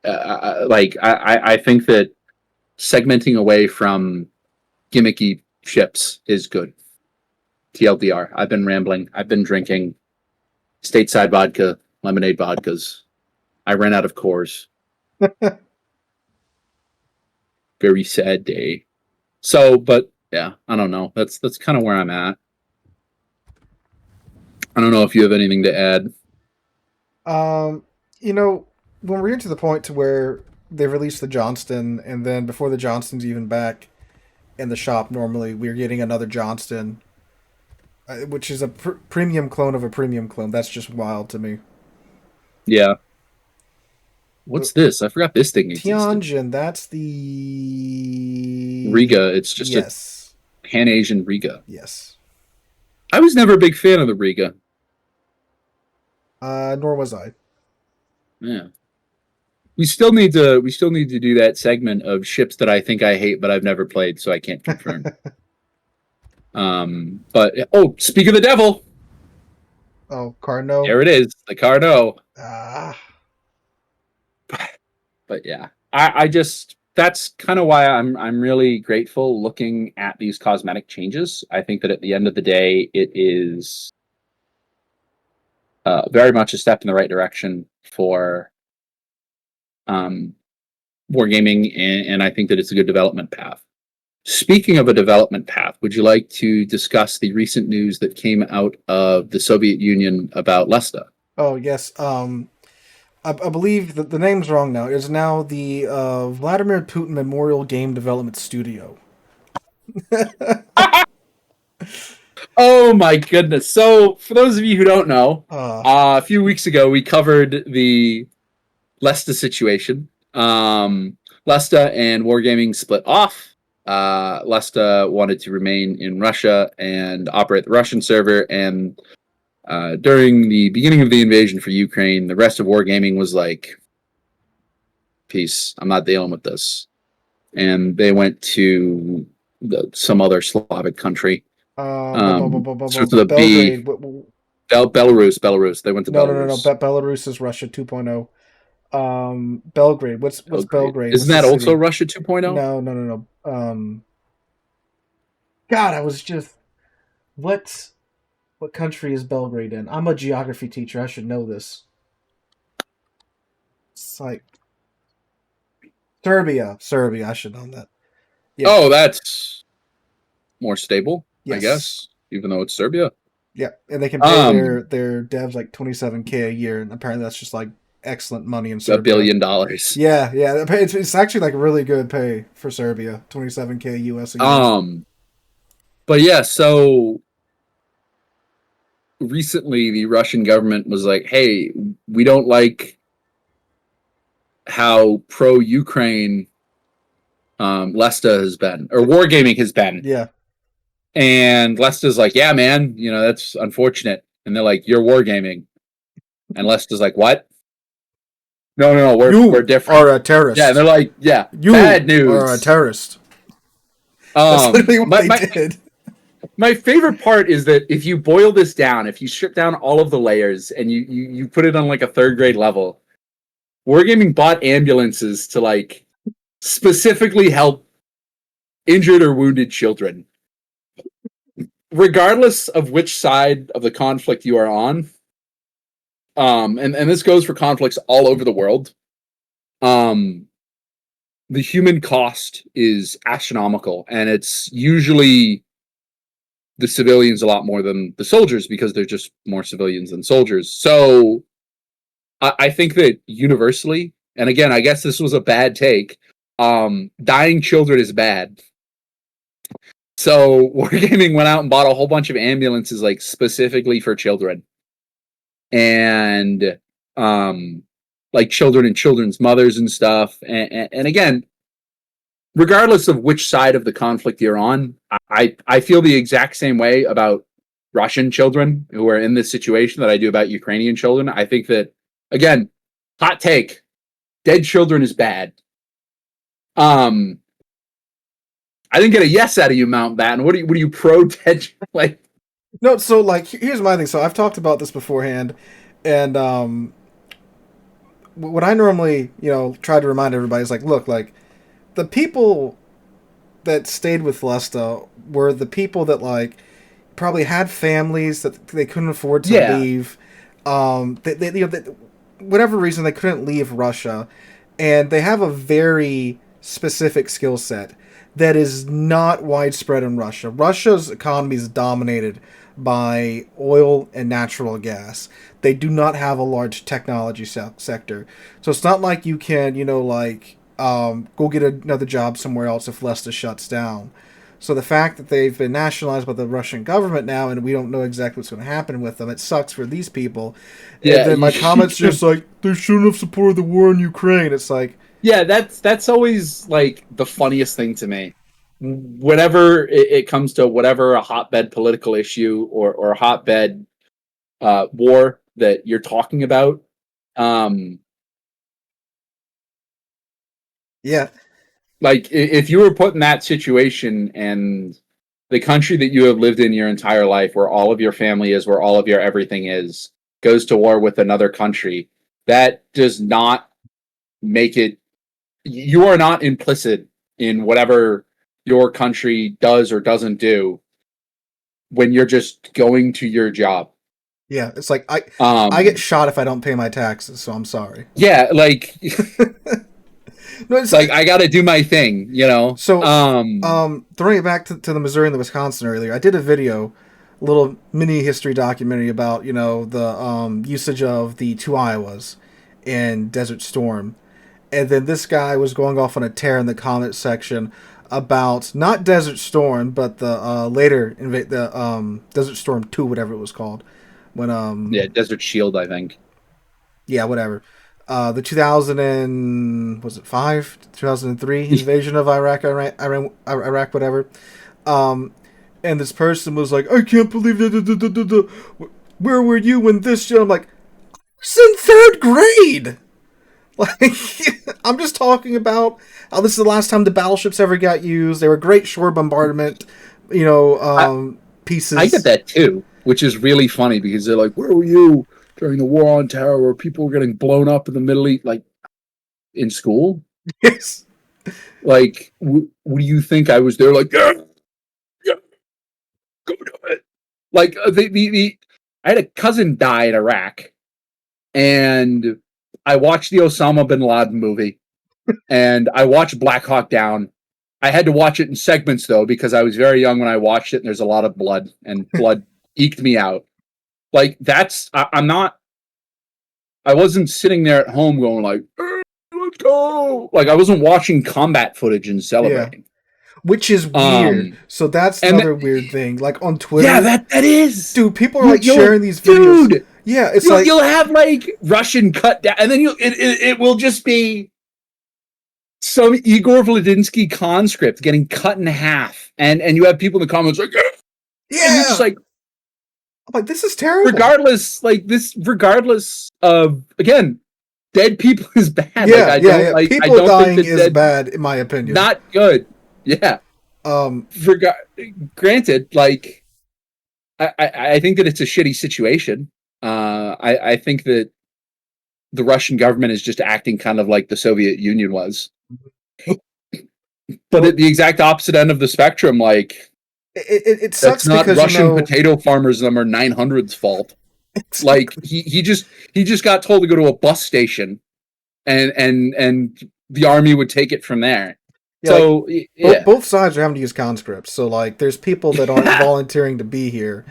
I think that segmenting away from gimmicky ships is good. TLDR. I've been rambling. I've been drinking stateside vodka, lemonade vodkas. I ran out of cores. Very sad day. So, but yeah, I don't know. That's kind of where I'm at. I don't know if you have anything to add. When we're into the point to where they released the Johnston, and then before the Johnston's even back in the shop, normally we're getting another Johnston. which is a premium clone of a premium clone. That's just wild to me. Yeah. What's this? I forgot this thing existed. Tianjin, that's the Riga. It's just a yes, Pan Asian Riga. yes. I was never a big fan of the Riga. Nor was I. Yeah. We still need to do that segment of ships that I think I hate but I've never played, so I can't confirm. But speak of the devil. Oh, Carno. There it is, the Cardo. Ah. But yeah, I just that's kind of why I'm really grateful looking at these cosmetic changes. I think that at the end of the day, it is very much a step in the right direction for wargaming, and I think that it's a good development path. Speaking of a development path, would you like to discuss the recent news that came out of the Soviet Union about Lesta? Oh yes. I believe that the name's wrong now. It's now the Vladimir Putin Memorial Game Development Studio. Oh my goodness. So, for those of you who don't know, Uh, a few weeks ago we covered the Lesta situation. Lesta and Wargaming split off. Lesta wanted to remain in Russia and operate the Russian server, and during the beginning of the invasion for Ukraine, the rest of Wargaming was like, peace, I'm not dealing with this. And they went to some other Slavic country. Starts with a B. Belgrade. Belarus. They went to No. Belarus. Belarus is Russia 2.0. Belgrade. What's Belgrade? Isn't What's the that also city? Russia 2.0? No. God, I was just what country is Belgrade in? I'm a geography teacher. I should know this. It's like Serbia. I should know that. Yeah. Oh, that's more stable, yes. I guess, even though it's Serbia. Yeah, and they can pay their devs like $27K a year, and apparently that's just like excellent money in Serbia. $1 billion. Yeah. It's actually like really good pay for Serbia. $27K US a year. But yeah, so recently the Russian government was like, hey, we don't like how pro-Ukraine Lesta has been, or Wargaming has been. Yeah. And Lesta's like, yeah, man, that's unfortunate. And they're like, you're Wargaming. And Lesta's like, what? No, we're different. You are a terrorist. Yeah, and they're like, yeah, you bad news. are a terrorist. That's literally what they did. My favorite part is that if you boil this down, if you strip down all of the layers and you put it on like a third grade level, Wargaming bought ambulances to like specifically help injured or wounded children. Regardless of which side of the conflict you are on, and this goes for conflicts all over the world, the human cost is astronomical, and it's usually the civilians a lot more than the soldiers because they're just more civilians than soldiers. So I think that universally, and again, I guess this was a bad take, dying children is bad. So Wargaming went out and bought a whole bunch of ambulances like specifically for children. And like children and children's mothers and stuff. And again, regardless of which side of the conflict you're on, I feel the exact same way about Russian children who are in this situation that I do about Ukrainian children. I think that, again, hot take, dead children is bad. I didn't get a yes out of you, Mountbatten. What are you pro dead? Like, no. So like, here's my thing. So I've talked about this beforehand, and what I normally try to remind everybody is like, look, like the people that stayed with Lesta were the people that like probably had families that they couldn't afford to leave. Whatever reason they couldn't leave Russia, and they have a very specific skill set that is not widespread in Russia. Russia's economy is dominated by oil and natural gas. They do not have a large technology sector. So it's not like you can, go get another job somewhere else if Lesta shuts down. So the fact that they've been nationalized by the Russian government now, and we don't know exactly what's going to happen with them, it sucks for these people. And Yeah, then my comments just like, they shouldn't have supported the war in Ukraine. It's like, yeah, that's always like the funniest thing to me. Whenever it comes to whatever a hotbed political issue or a hotbed war that you're talking about, yeah, like if you were put in that situation and the country that you have lived in your entire life, where all of your family is, where all of your everything is, goes to war with another country, that does not make it. You are not implicit in whatever your country does or doesn't do when you're just going to your job. yeah. It's like I get shot if I don't pay my taxes, so I'm sorry. Yeah, like No, it's like I got to do my thing, you know. So, throwing it back to the Missouri and the Wisconsin earlier, I did a video, a little mini history documentary about, you know, the usage of the two Iowas in Desert Storm. And then this guy was going off on a tear in the comment section about not Desert Storm, but the the Desert Storm 2, whatever it was called. When yeah, Desert Shield, I think. Yeah, whatever. The 2003 invasion of Iraq, whatever. And this person was like, I can't believe that. Where were you when this? I'm like, I was in third grade. Like, I'm just talking about how this is the last time the battleships ever got used. They were great shore bombardment, pieces. I get that too, which is really funny because they're like, where were you during the War on Terror where people were getting blown up in the Middle East, like in school? Yes. Like, what do you think I was there? Like, yeah, go do it. Like, I had a cousin die in Iraq, and I watched the Osama bin Laden movie, and I watched Black Hawk Down. I had to watch it in segments, though, because I was very young when I watched it, and there's a lot of blood, and blood eked me out. Like, I wasn't sitting there at home going like, let's go. Like, I wasn't watching combat footage and celebrating. Yeah. Which is weird. So that's another weird thing. Like on Twitter. Yeah, that is. Dude, people are like sharing these videos. Dude, yeah, it's you'll have like Russian cut down, and then it will just be some Igor Vladinsky conscript getting cut in half, and you have people in the comments like, yeah, and you're just like, I'm like, this is terrible. Regardless of, again, dead people is bad. Yeah, like, Like, people I don't dying think is bad, in my opinion. Not good. Yeah. Granted, like, I think that it's a shitty situation. I think that the Russian government is just acting kind of like the Soviet Union was. But at the exact opposite end of the spectrum, like, it sucks that's not because, Russian potato farmers number 900's fault. Like, he just got told to go to a bus station, and the army would take it from there. Yeah, so like, both sides are having to use conscripts. So like, there's people that aren't volunteering to be here,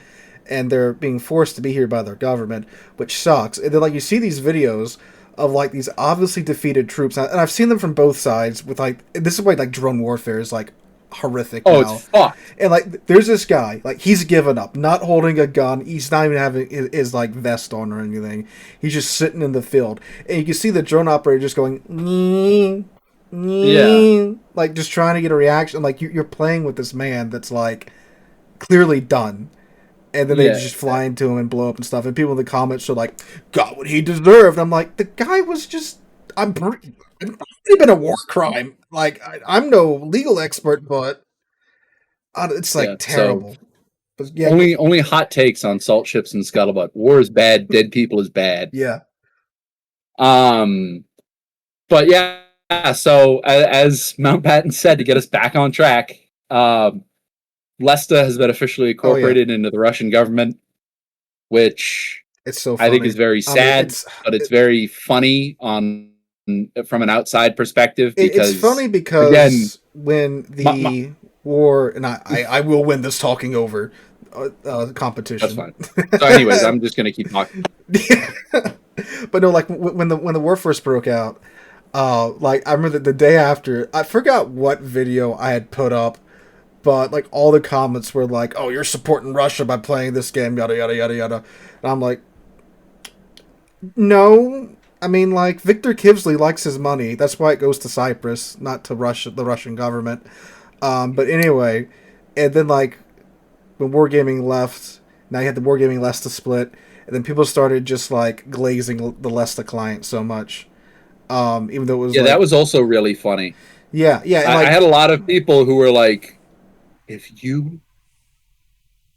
and they're being forced to be here by their government, which sucks. And then like, you see these videos of like these obviously defeated troops, and I've seen them from both sides. With like, this is why like drone warfare is like horrific. Oh, now. It's fucked. And like, there's this guy, like, he's given up, not holding a gun. He's not even having his like vest on or anything. He's just sitting in the field, and you can see the drone operator just going. Yeah, like just trying to get a reaction. Like, you're playing with this man that's like clearly done, and then they just fly into him and blow up and stuff. And people in the comments are like, "Got what he deserved." I'm like, the guy was just. It's been a war crime. Like, I'm no legal expert, but it's like terrible. So but only hot takes on salt ships and scuttlebutt. War is bad. Dead people is bad. Yeah. But yeah. So as Mountbatten said, to get us back on track, Lesta has been officially incorporated into the Russian government, which it's so funny. I think is very sad, but it's very funny from an outside perspective. Because it's funny because again, when the war, and I will win this talking over competition. That's fine. So anyways, I'm just going to keep talking. But no, like when the war first broke out, like I remember the day after, I forgot what video I had put up, but like all the comments were like, "Oh, you're supporting Russia by playing this game, yada yada yada yada," and I'm like, no. I mean, like Victor Kivsley likes his money. That's why it goes to Cyprus, not to Russia, the Russian government. But anyway, and then like when Wargaming left, now you had the Wargaming Lesta split, and then people started just like glazing the Lesta client so much. Even though it was Yeah, that like, was also really funny. yeah, yeah, and I like, had a lot of people who were like, if you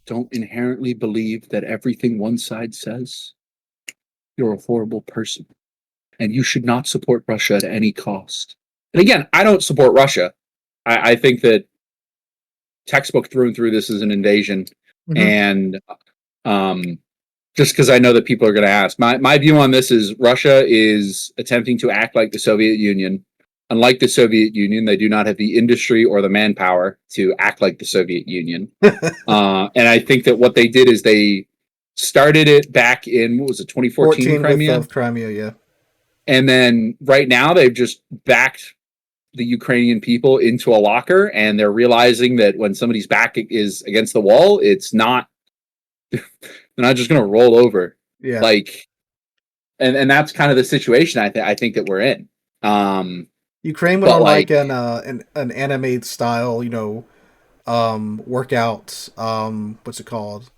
don't inherently believe that everything one side says, you're a horrible person. And you should not support Russia at any cost. And again, I don't support Russia. I think that textbook through and through this is an invasion. mhm. And just because I know that people are going to ask, my view on this is Russia is attempting to act like the Soviet Union. Unlike the Soviet Union, they do not have the industry or the manpower to act like the Soviet Union. And I think that what they did is they started it back in, what was it, 2014 14 with Crimea? Crimea, yeah. And then right now they've just backed the Ukrainian people into a locker, and they're realizing that when somebody's back is against the wall, it's not, they're not just going to roll over. Yeah. Like, and that's kind of the situation I think that we're in. Ukraine went But on like like, an anime style, workout. What's it called?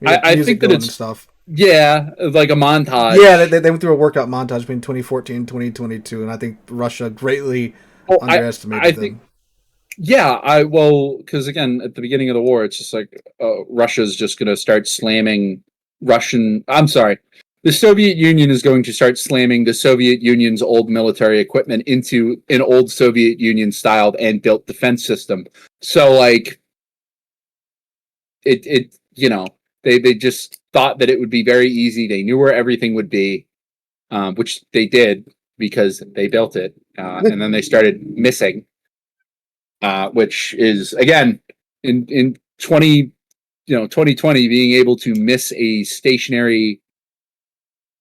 I Music think that going and it's, stuff. yeah, like a Yeah, montage. they went through a workout montage between 2014 and 2022, and I think Russia greatly Oh, I underestimated think, them. yeah, because again, at the beginning of the war, it's just like Russia's just going to start slamming Russian. I'm sorry, the Soviet Union is going to start slamming the Soviet Union's old military equipment into an old Soviet Union styled and built defense system. So like, they just thought that it would be very easy. They knew where everything would be, which they did because they built it, and then they started missing, which is again in 2020 being able to miss a stationary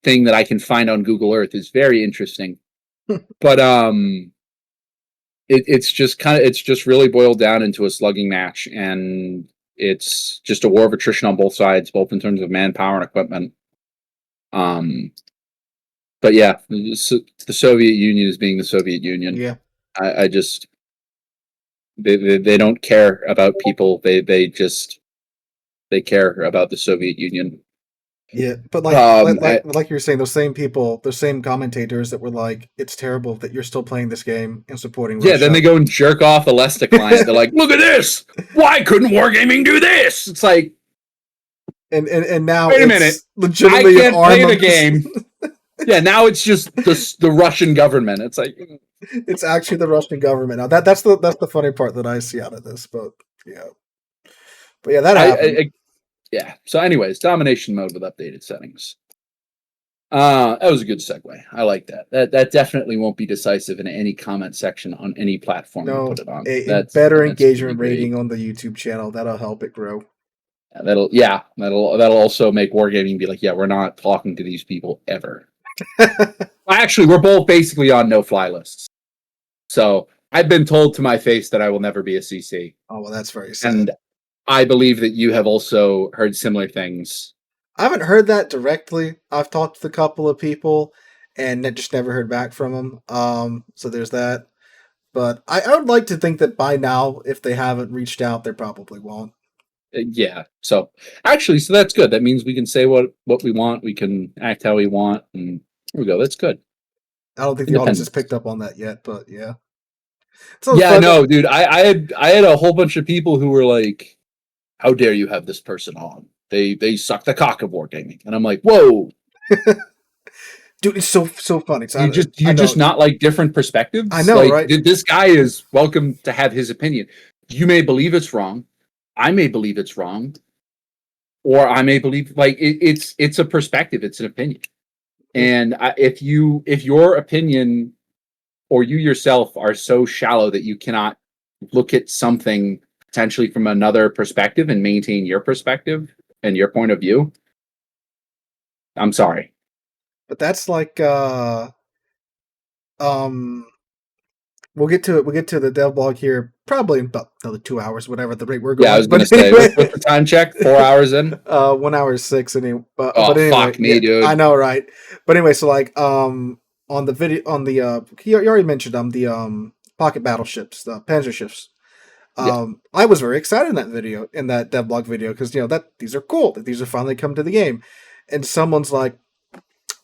thing that I can find on Google Earth is very interesting. But it's just really boiled down into a slugging match, and it's just a war of attrition on both sides, both in terms of manpower and equipment. Um, but yeah, the Soviet Union is being the Soviet Union. Yeah, I just they don't care about people. They care about the Soviet Union. yeah, but I, like you were saying, those same people, those same commentators that were like, "It's terrible that you're still playing this game and supporting yeah, then they Russia." go and jerk off the Lesta client. They're like, "Look at this! Why couldn't Wargaming do this?" It's like, And now wait a minute, it's I legitimately an can't arm play the of game. Yeah, now it's just the Russian government. It's like, it's actually the Russian government. Now that's the funny part that I see out of this, yeah. But yeah, that happened. yeah. So, anyways, domination mode with updated settings. That was a good segue. I like that. That definitely won't be decisive in any comment section on any platform you put No, it on. a better That's pretty engagement great. rating on the YouTube channel. That'll help it grow. That'll also make Wargaming be like, yeah, we're not talking to these people ever. Actually, we're both basically on no-fly lists. So I've been told to my face that I will never be a CC, Oh well, that's very sad. and I believe that you have also heard similar things. I haven't heard that directly. I've talked to a couple of people and just never heard back from them. So there's that. But I would like to think that by now, if they haven't reached out, they probably won't. Yeah. So actually, so that's good. That means we can say what we want. We can act how we want, and here we go. That's good. I don't think the audience has Independence. picked up on that yet, but yeah. So Yeah, fun. no, dude. I had a whole bunch of people who were like, "How dare you have this person on? They suck the cock of Wargaming," and I'm like, "Whoa, Dude, it's so funny. do you I just know. not like different I perspectives? know, Like right? this guy is welcome to have his opinion. You may believe it's wrong. I may believe it's wrong, or I may believe like it's a perspective. It's an opinion. And if your opinion or you yourself are so shallow that you cannot look at something potentially from another perspective and maintain your perspective and your point of view, I'm sorry. But that's like um We'll get to it. We'll get to the dev blog here probably in about another 2 hours, whatever the rate we're Yeah, I going. was gonna But say, anyway, what's the time check? 4 hours in? 1 hour 6 anyway. Oh, But anyway, fuck me, dude. I know, right? But anyway, so like on the video on the you already mentioned the pocket battleships, the panzer ships. Yeah. I was very excited in that video, in that devlog video, because that these are cool, that these are finally come to the game, and someone's like,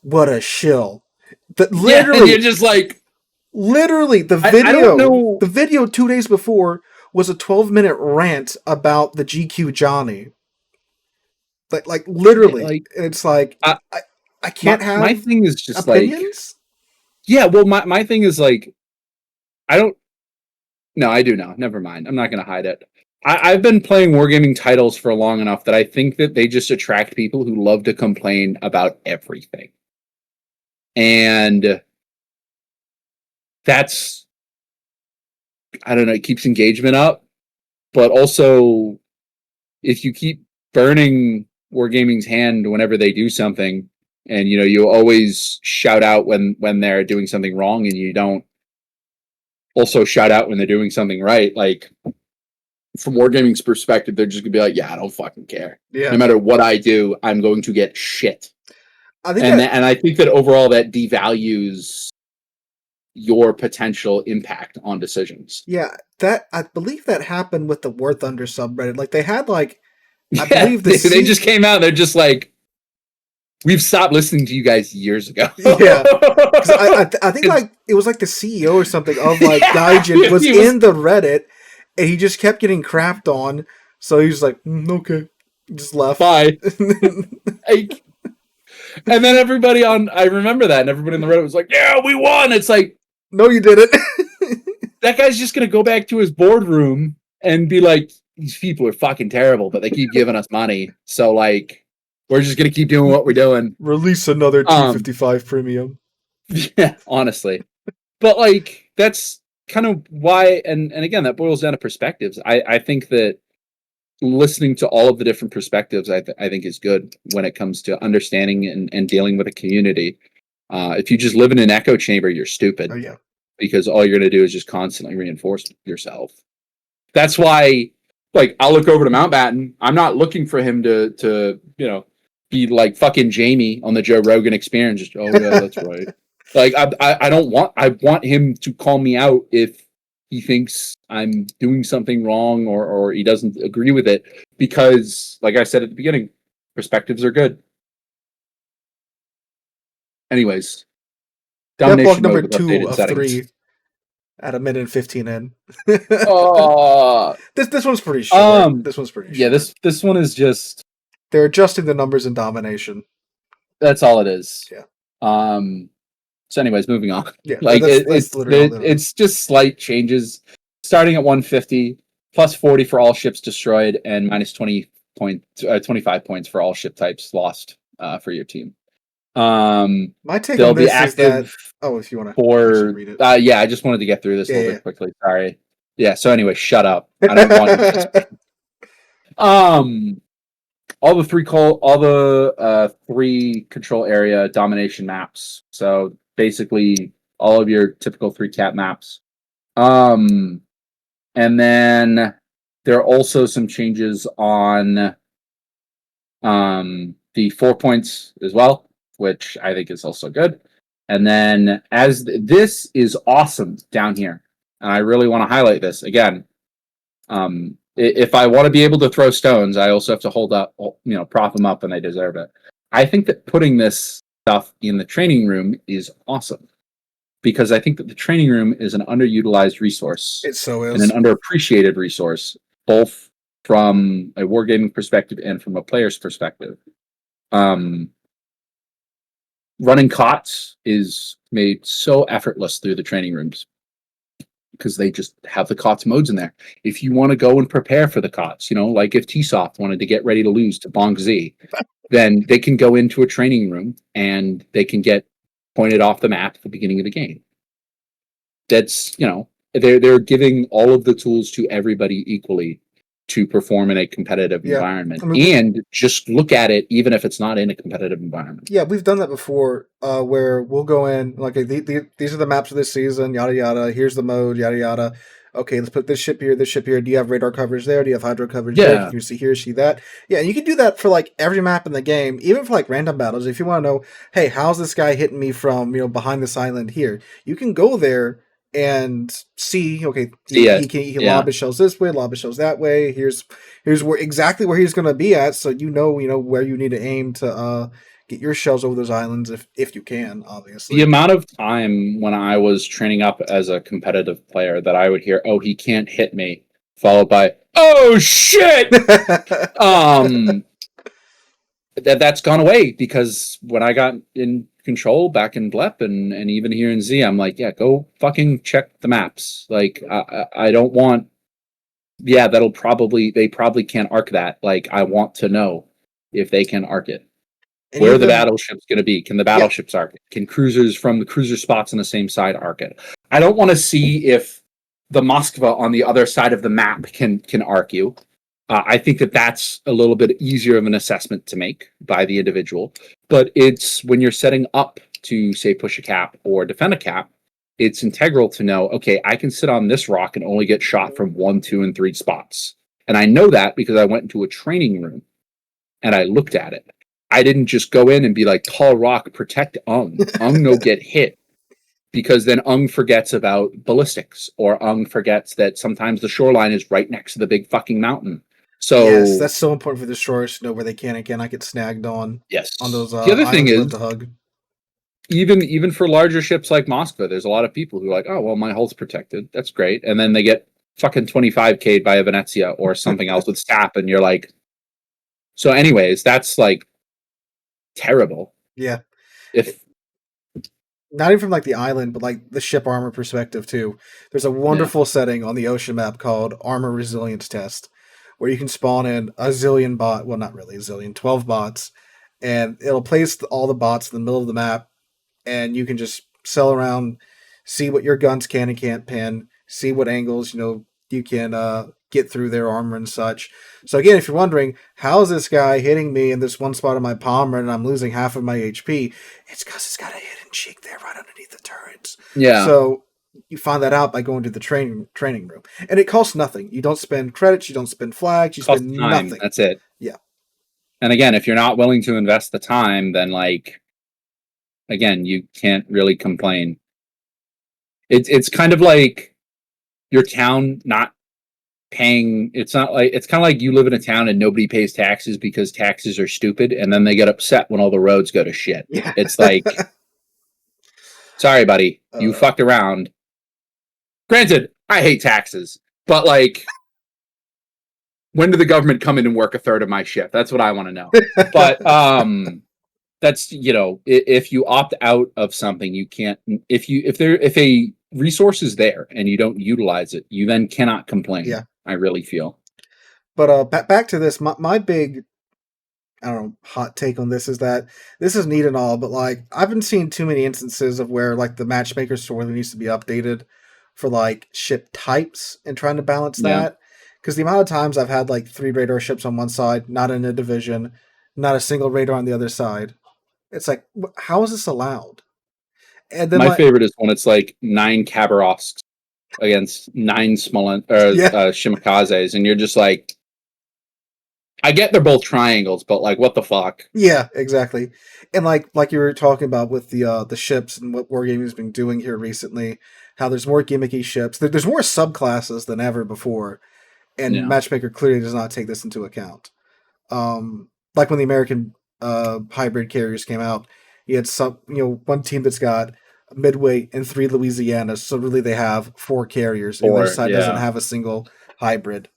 "What a shill!" That Yeah, and you're just like, literally I don't know. the video 2 days before was a 12-minute rant about the GQ Johnny. Like literally, Like, it's like I, I can't my have thing is just like, opinions. yeah, well, my thing is like, I don't, no, I do now. Never mind. I'm not going to hide it. I've been playing wargaming titles for long enough that I think that they just attract people who love to complain about everything. And that's, I don't know, it keeps engagement up. But also, if you keep burning wargaming's hand whenever they do something, and you always shout out when they're doing something wrong, and you don't also shout out when they're doing something right, like, from wargaming's perspective, they're just gonna be like, yeah, I don't fucking care. Yeah, No matter what I do, I'm going to get shit. I think And I think that overall that devalues your potential impact on decisions. yeah, that I believe that happened with the War Thunder subreddit. Like they had like I Yeah, believe they just came out. They're just like, we've stopped listening to you guys years ago. Yeah, because I think like it was like the CEO or something of like Yeah, Gaijin was he was- in the Reddit, and he just kept getting crapped on. So he was like, okay, just left. Bye. Like, and then everybody I remember that, and everybody in the Reddit was like, yeah, we won. It's like, No, you didn't. that guy's just gonna go back to his boardroom and be like, these people are fucking terrible, but they keep giving us money, so like, we're just gonna keep doing what we're doing. Release another 255 premium. Yeah, honestly. But like, that's kind of why, and again, that boils down to perspectives. I think that listening to all of the different perspectives, I think is good when it comes to understanding and dealing with a community. If you just live in an echo chamber, you're stupid. Oh yeah, Because all you're going to do is just constantly reinforce yourself. That's why, like, I'll look over to Mountbatten. I'm not looking for him to be like fucking Jamie on the Joe Rogan Experience. Just, oh yeah, that's right. Like, I don't want. I want him to call me out if he thinks I'm doing something wrong or he doesn't agree with it. Because, like I said at the beginning, perspectives are good. Anyways, Deathblock domination number mode with 2 updated of settings. 3 at a minute and 15 in. This one's pretty short. This one's pretty yeah, short. this one is just, They're adjusting the numbers in domination. that's all it is. Yeah. So anyways, moving on. Yeah, Like, that's literally all they it's just slight changes, starting at 150, plus 40 for all ships destroyed, and minus 25 points for all ship types lost for your team. My take They'll on be this is that active if you want to for read it. yeah, I just wanted to get through this a little Yeah. bit quickly. Sorry. Yeah. So anyway, shut up. I don't want you to all the three control area domination maps. So basically all of your typical 3-cap maps. And then there are also some changes on the 4 points as well, which I think is also good. And then this is awesome down here, and I really want to highlight this again. If I want to be able to throw stones, I also have to hold up, prop them up, and they deserve it. I think that putting this stuff in the training room is awesome, because I think that the training room is an underutilized resource. It so and is. an underappreciated resource, both from a wargaming perspective and from a player's perspective. Running COTS is made so effortless through the training rooms because they just have the COTS modes in there. If you want to go and prepare for the COTS, like if Tsoft wanted to get ready to lose to Bonk Z, then they can go into a training room and they can get pointed off the map at the beginning of the game. That's, they're giving all of the tools to everybody equally. to perform in a competitive Yeah. environment, I mean, and just look at it even if it's not in a competitive environment. yeah, we've done that before, where we'll go in like these are the maps of this season, yada yada. Here's the mode, yada yada. Okay, let's put this ship here, this ship here. Do you have radar coverage there? Do you have hydro coverage there? Yeah. Can you see here, see that? Yeah, and you can do that for like every map in the game, even for like random battles. If you want to know, hey, how's this guy hitting me from behind this island here? You can go there and see. Okay, See it. he can Yeah. lob his shells this way, lob his shells that way. Here's where exactly where he's going to be at, so you know where you need to aim to get your shells over those islands if you can, The obviously. amount of time when I was training up as a competitive player that I would hear, "Oh, he can't hit me," followed by, "Oh shit!" That's gone away, because when I got in control back in Blep and even here in Z, I'm like, yeah, go fucking check the maps. Like, I don't want. Yeah, they probably can't arc that. Like, I want to know if they can arc it. And Where are the even battleships going to be? Can the yeah, battleships arc it? Can cruisers from the cruiser spots on the same side arc it? I don't want to see if the Moskva on the other side of the map can arc you. I think that's a little bit easier of an assessment to make by the individual. But it's when you're setting up to, say, push a cap or defend a cap, it's integral to know, okay, I can sit on this rock and only get shot from 1, 2, and 3 spots. And I know that because I went into a training room and I looked at it. I didn't just go in and be like, tall rock, protect Ung. Ung no get hit. Because then Ung forgets about ballistics, or Ung forgets that sometimes the shoreline is right next to the big fucking mountain. yes, So that's so important for the destroyers to know where they can and cannot get snagged on yes. those The other thing islands we love is, to hug. even for larger ships like Moskva, there's a lot of people who are like, oh well, my hull's protected. That's great. And then they get fucking 25K'd by a Venezia or something else with SAP, and you're like, so anyways, that's like terrible. Yeah. If Not even from like the island, but like the ship armor perspective too. There's a yeah. wonderful setting on the ocean map called Armor Resilience Test, where you can spawn in a zillion bot. Well, not really a zillion, 12 bots, and it'll place all the bots in the middle of the map, and you can just sail around, see what your guns can and can't pin, see what angles you can get through their armor and such. So again, if you're wondering how is this guy hitting me in this one spot of my palmer and I'm losing half of my HP, it's because it's got a hidden cheek there right underneath the turrets. Yeah. So you find that out by going to the training room, and it costs nothing. You don't spend credits, you don't spend flags, you Cost spend time. nothing. That's it. Yeah. And again, if you're not willing to invest the time, then like, again, you can't really complain. It's kind of like your town not paying. It's not like, it's kind of like you live in a town and nobody pays taxes because taxes are stupid, and then they get upset when all the roads go to shit. Yeah. It's like, sorry, buddy, you fucked around. Granted, I hate taxes, but like, when did the government come in and work a third of my shift? That's what I want to know. But that's, if you opt out of something, you can't. If a resource is there and you don't utilize it, you then cannot complain. Yeah. I really feel. But back to this, my big, I don't know, hot take on this is that this is neat and all, but like I've been seeing too many instances of where like the matchmaker store needs to be updated for like ship types and trying to balance Yeah. that. Because the amount of times I've had like 3 radar ships on one side, not in a division, not a single radar on the other side. It's like, how is this allowed? And then My like, favorite is when it's like 9 Khabarosks against 9 yeah, Shimikazes, and you're just like, I get they're both triangles, but like, what the fuck? yeah, exactly. And like you were talking about with the ships and what Wargaming's been doing here recently, how there's more gimmicky ships. There's more subclasses than ever before, and Yeah. Matchmaker clearly does not take this into account. Like when the American hybrid carriers came out, you had one team that's got Midway and 3 Louisianas, so really they have 4 carriers, and the other Or side doesn't yeah, have a single hybrid.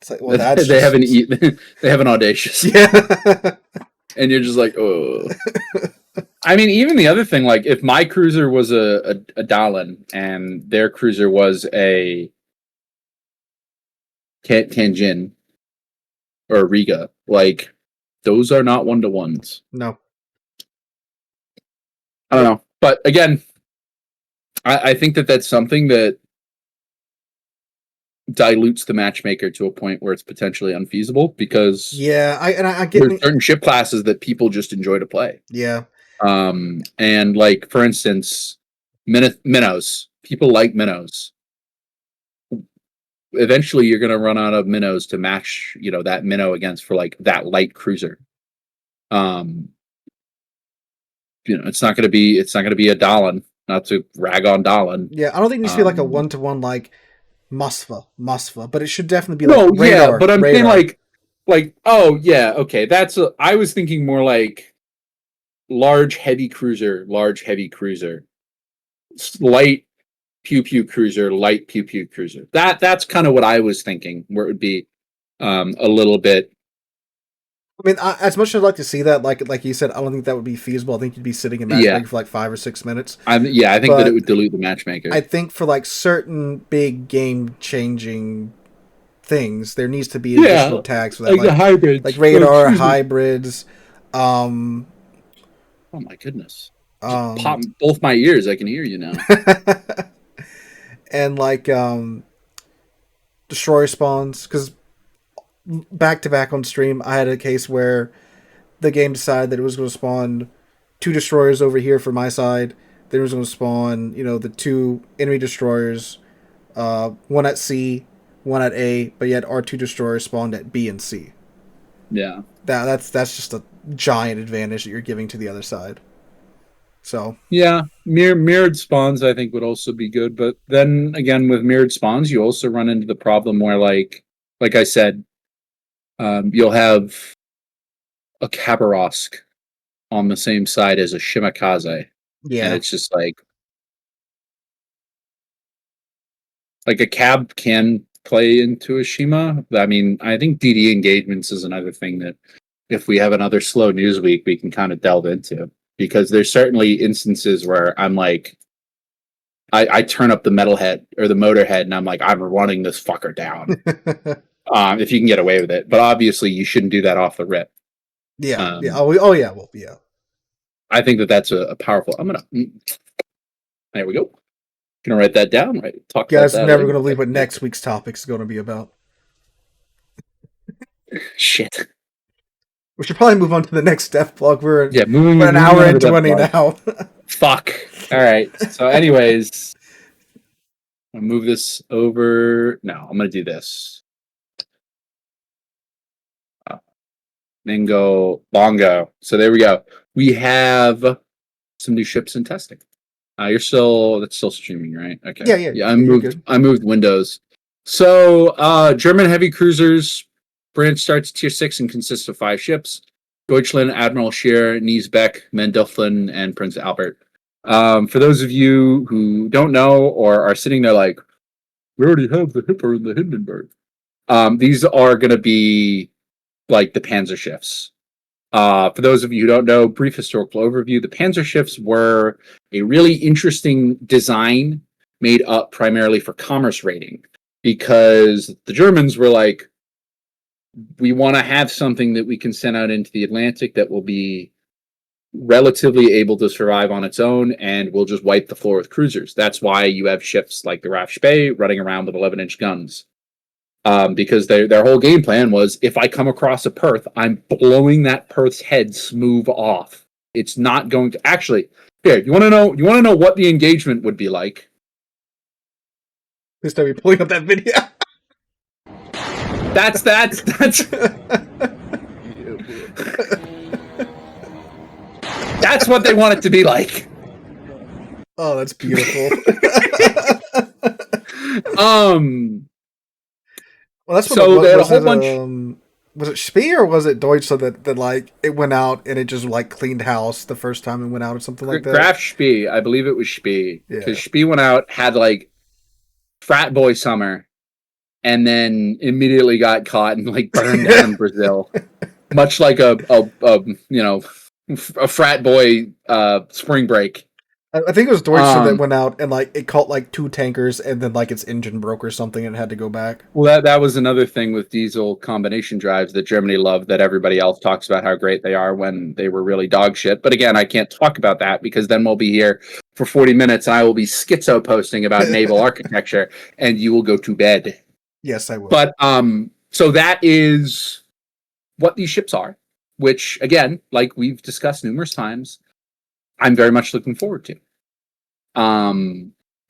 It's like, well, that's they just haven't they haven't audacious. yeah. And you're just like, oh. I mean, even the other thing, like if my cruiser was a Dallin and their cruiser was a Tanjin or a Riga, like those are not 1-to-1s. No. I don't know. But again, I think that's something that dilutes the matchmaker to a point where it's potentially unfeasible because I get there's certain ship classes that people just enjoy to play. Yeah. And like for instance, minnows. People like minnows. Eventually, you're going to run out of minnows to match, that minnow against for like that light cruiser. It's not going to be a Dallin. Not to rag on Dallin. Yeah, I don't think it needs to be like a 1-to-1 like Musfa, but it should definitely be like radar. Yeah, but I'm saying oh yeah, okay. I was thinking more like large heavy cruiser, light pew pew cruiser, light pew pew cruiser. That's kind of what I was thinking, where it would be a little bit. I mean, as much as I'd like to see that, like you said, I don't think that would be feasible. I think you'd be sitting in matchmaking for like 5 or 6 minutes. I think that it would dilute the matchmaker. I think for like certain big game changing things, there needs to be additional tags for that, like the hybrids, like radar hybrids. Oh my goodness! Just pop both my ears. I can hear you now. And like destroyer spawns, because back to back on stream, I had a case where the game decided that it was going to spawn 2 destroyers over here for my side. Then it was going to spawn, the 2 enemy destroyers, one at C, one at A, but yet our 2 destroyers spawned at B and C. Yeah, that's just a giant advantage that you're giving to the other side. So yeah, mirrored spawns I think would also be good, but then again with mirrored spawns, you also run into the problem where like I said. You'll have a Khabarovsk on the same side as a Shimakaze. Yeah. And it's just like a cab can play into a Shima. I mean, I think DD engagements is another thing that if we have another slow news week, we can kind of delve into. Because there's certainly instances where I'm like, I turn up the metalhead or the motorhead and I'm like, I'm running this fucker down. If you can get away with it, but obviously you shouldn't do that off the rip. Yeah, yeah. I think that's a powerful. There we go. Gonna write that down. Right, talk. Guys, about that never gonna believe what next week's topic is going to be about. Shit. We should probably move on to the next death plug. We're moving an hour and 20 now. Fuck. All right. So, anyways, I'll move this over. No, I'm gonna do this. Mingo Bongo. So there we go. We have some new ships in testing. That's still streaming, right? Okay. Yeah. I moved Windows. So German heavy cruisers branch starts tier 6 and consists of 5 ships: Deutschland, Admiral Scheer, Niesbeck, Mendelflin, and Prince Albert. For those of you who don't know or are sitting there like, we already have the Hipper and the Hindenburg. These are going to be like the Panzer ships. For those of you who don't know, brief historical overview. The Panzer ships were a really interesting design made up primarily for commerce raiding, because the Germans were like, we want to have something that we can send out into the Atlantic that will be relatively able to survive on its own, and we'll just wipe the floor with cruisers. That's why you have ships like the RAF Spee running around with 11-inch guns. Because their whole game plan was, if I come across a Perth, I'm blowing that Perth's head smooth off. It's not going to actually. Here, you want to know what the engagement would be like? Please don't be pulling up that video. That's. That's what they want it to be like. Oh, that's beautiful. Well, that's what so they had a whole bunch. Was it Spee or was it Deutsch that like it went out and it just like cleaned house the first time it went out or something like that? Graf Spee, I believe it was Spee, because Spee went out, had like frat boy summer, and then immediately got caught and like burned down in Brazil, much like a frat boy spring break. I think it was Deutsch that went out and like it caught like 2 tankers and then like its engine broke or something and it had to go back. Well, that was another thing with diesel combination drives that Germany loved, that everybody else talks about how great they are when they were really dog shit. But again, I can't talk about that because then we'll be here for 40 minutes and I will be schizo posting about naval architecture and you will go to bed. Yes, I will. But so that is what these ships are, which again, like we've discussed numerous times, I'm very much looking forward to.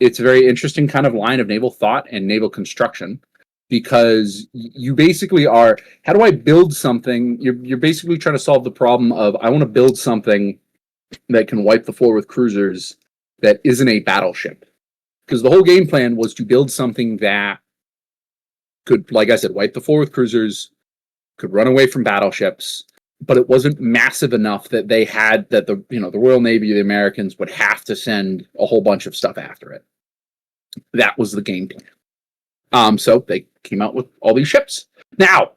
It's a very interesting kind of line of naval thought and naval construction, because you basically are, how do I build something? You're basically trying to solve the problem of, I want to build something that can wipe the floor with cruisers that isn't a battleship. Because the whole game plan was to build something that could, like I said, wipe the floor with cruisers, could run away from battleships, but it wasn't massive enough that they had, that the Royal Navy, the Americans would have to send a whole bunch of stuff after it. That was the game plan. So they came out with all these ships. Now,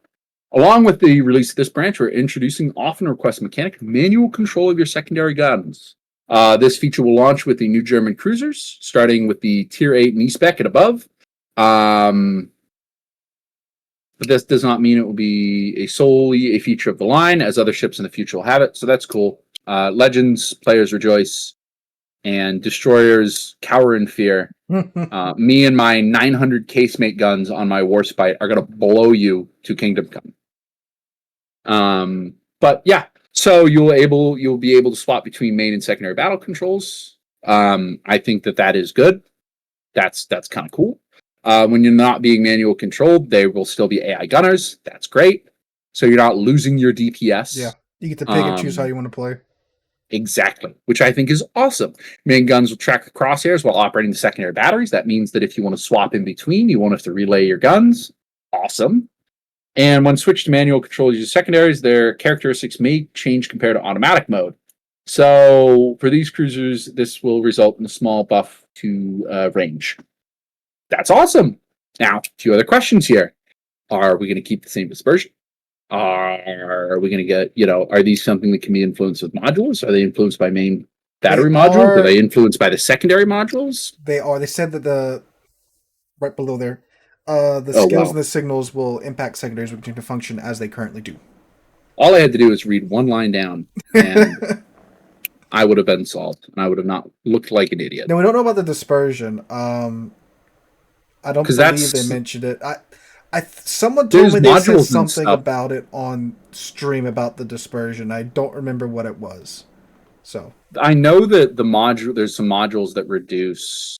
along with the release of this branch, we're introducing often requested mechanic, manual control of your secondary guns. This feature will launch with the new German cruisers, starting with the Tier 8 knee spec and above. But this does not mean it will be solely a feature of the line, as other ships in the future will have it. So that's cool. Legends, players rejoice, and destroyers cower in fear. Me and my 900 casemate guns on my Warspite are going to blow you to Kingdom Come. But yeah, so you'll be able to swap between main and secondary battle controls. I think that is good. That's kind of cool. When you're not being manual controlled, there will still be AI gunners. That's great. So you're not losing your DPS. Yeah, you get to pick and choose how you want to play. Exactly, which I think is awesome. Main guns will track the crosshairs while operating the secondary batteries. That means that if you want to swap in between, you won't have to relay your guns. Awesome. And when switched to manual control using secondaries, their characteristics may change compared to automatic mode. So for these cruisers, this will result in a small buff to range. That's awesome. Now, a few other questions here. Are we going to keep the same dispersion? Are we going to get, are these something that can be influenced with modules? Are they influenced by main battery modules? Are they influenced by the secondary modules? They are. They said that right below there, the skills and the signals will impact secondaries, which to function as they currently do. All I had to do was read one line down, and I would have been solved, and I would have not looked like an idiot. Now, we don't know about the dispersion. I don't believe they mentioned it. Someone told me they said something about it on stream about the dispersion. I don't remember what it was. So I know that there's some modules that reduce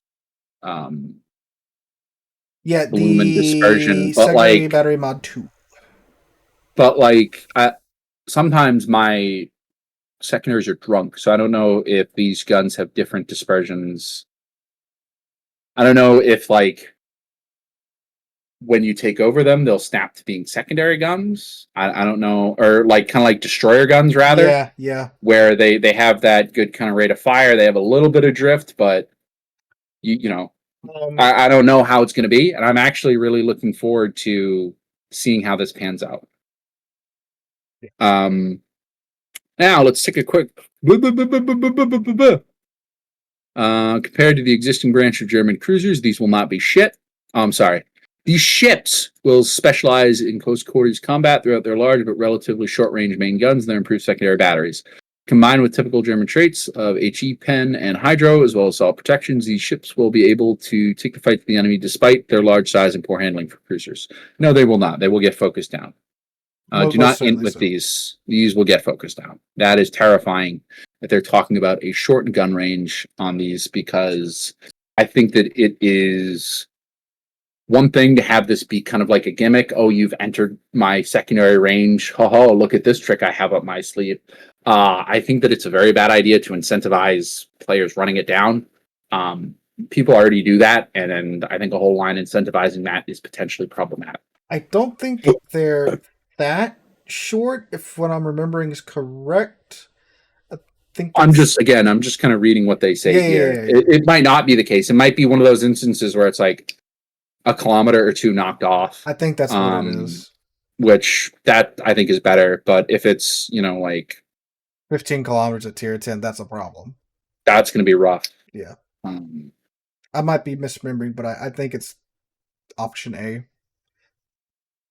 the lumen dispersion, but like battery mod 2. But sometimes my secondaries are drunk, so I don't know if these guns have different dispersions. I don't know if when you take over them, they'll snap to being secondary guns. I don't know, or kind of like destroyer guns rather. Yeah. Where they have that good kind of rate of fire. They have a little bit of drift, but I don't know how it's going to be, and I'm actually really looking forward to seeing how this pans out. Now let's take a quick compared to the existing branch of German cruisers, these will not be shit. I'm sorry. These ships will specialize in close quarters combat throughout their large but relatively short-range main guns and their improved secondary batteries. Combined with typical German traits of HE, pen, and hydro, as well as all protections, these ships will be able to take the fight to the enemy despite their large size and poor handling for cruisers. No, they will not. They will get focused down. Do not int with these. These will get focused down. That is terrifying that they're talking about a shortened gun range on these, because I think that it is one thing to have this be kind of like a gimmick. Oh, you've entered my secondary range. Oh, look at this trick I have up my sleeve. I think that it's a very bad idea to incentivize players running it down. People already do that, and I think a whole line incentivizing that is potentially problematic. I don't think they're that short, if what I'm remembering is correct. I'm just kind of reading what they say here. Yeah. It might not be the case. It might be one of those instances where it's like a kilometer or two knocked off. I think that's what it is. Which that I think is better. But if it's 15 kilometers at tier 10, that's a problem. That's going to be rough. Yeah. I might be misremembering, but I think it's option A.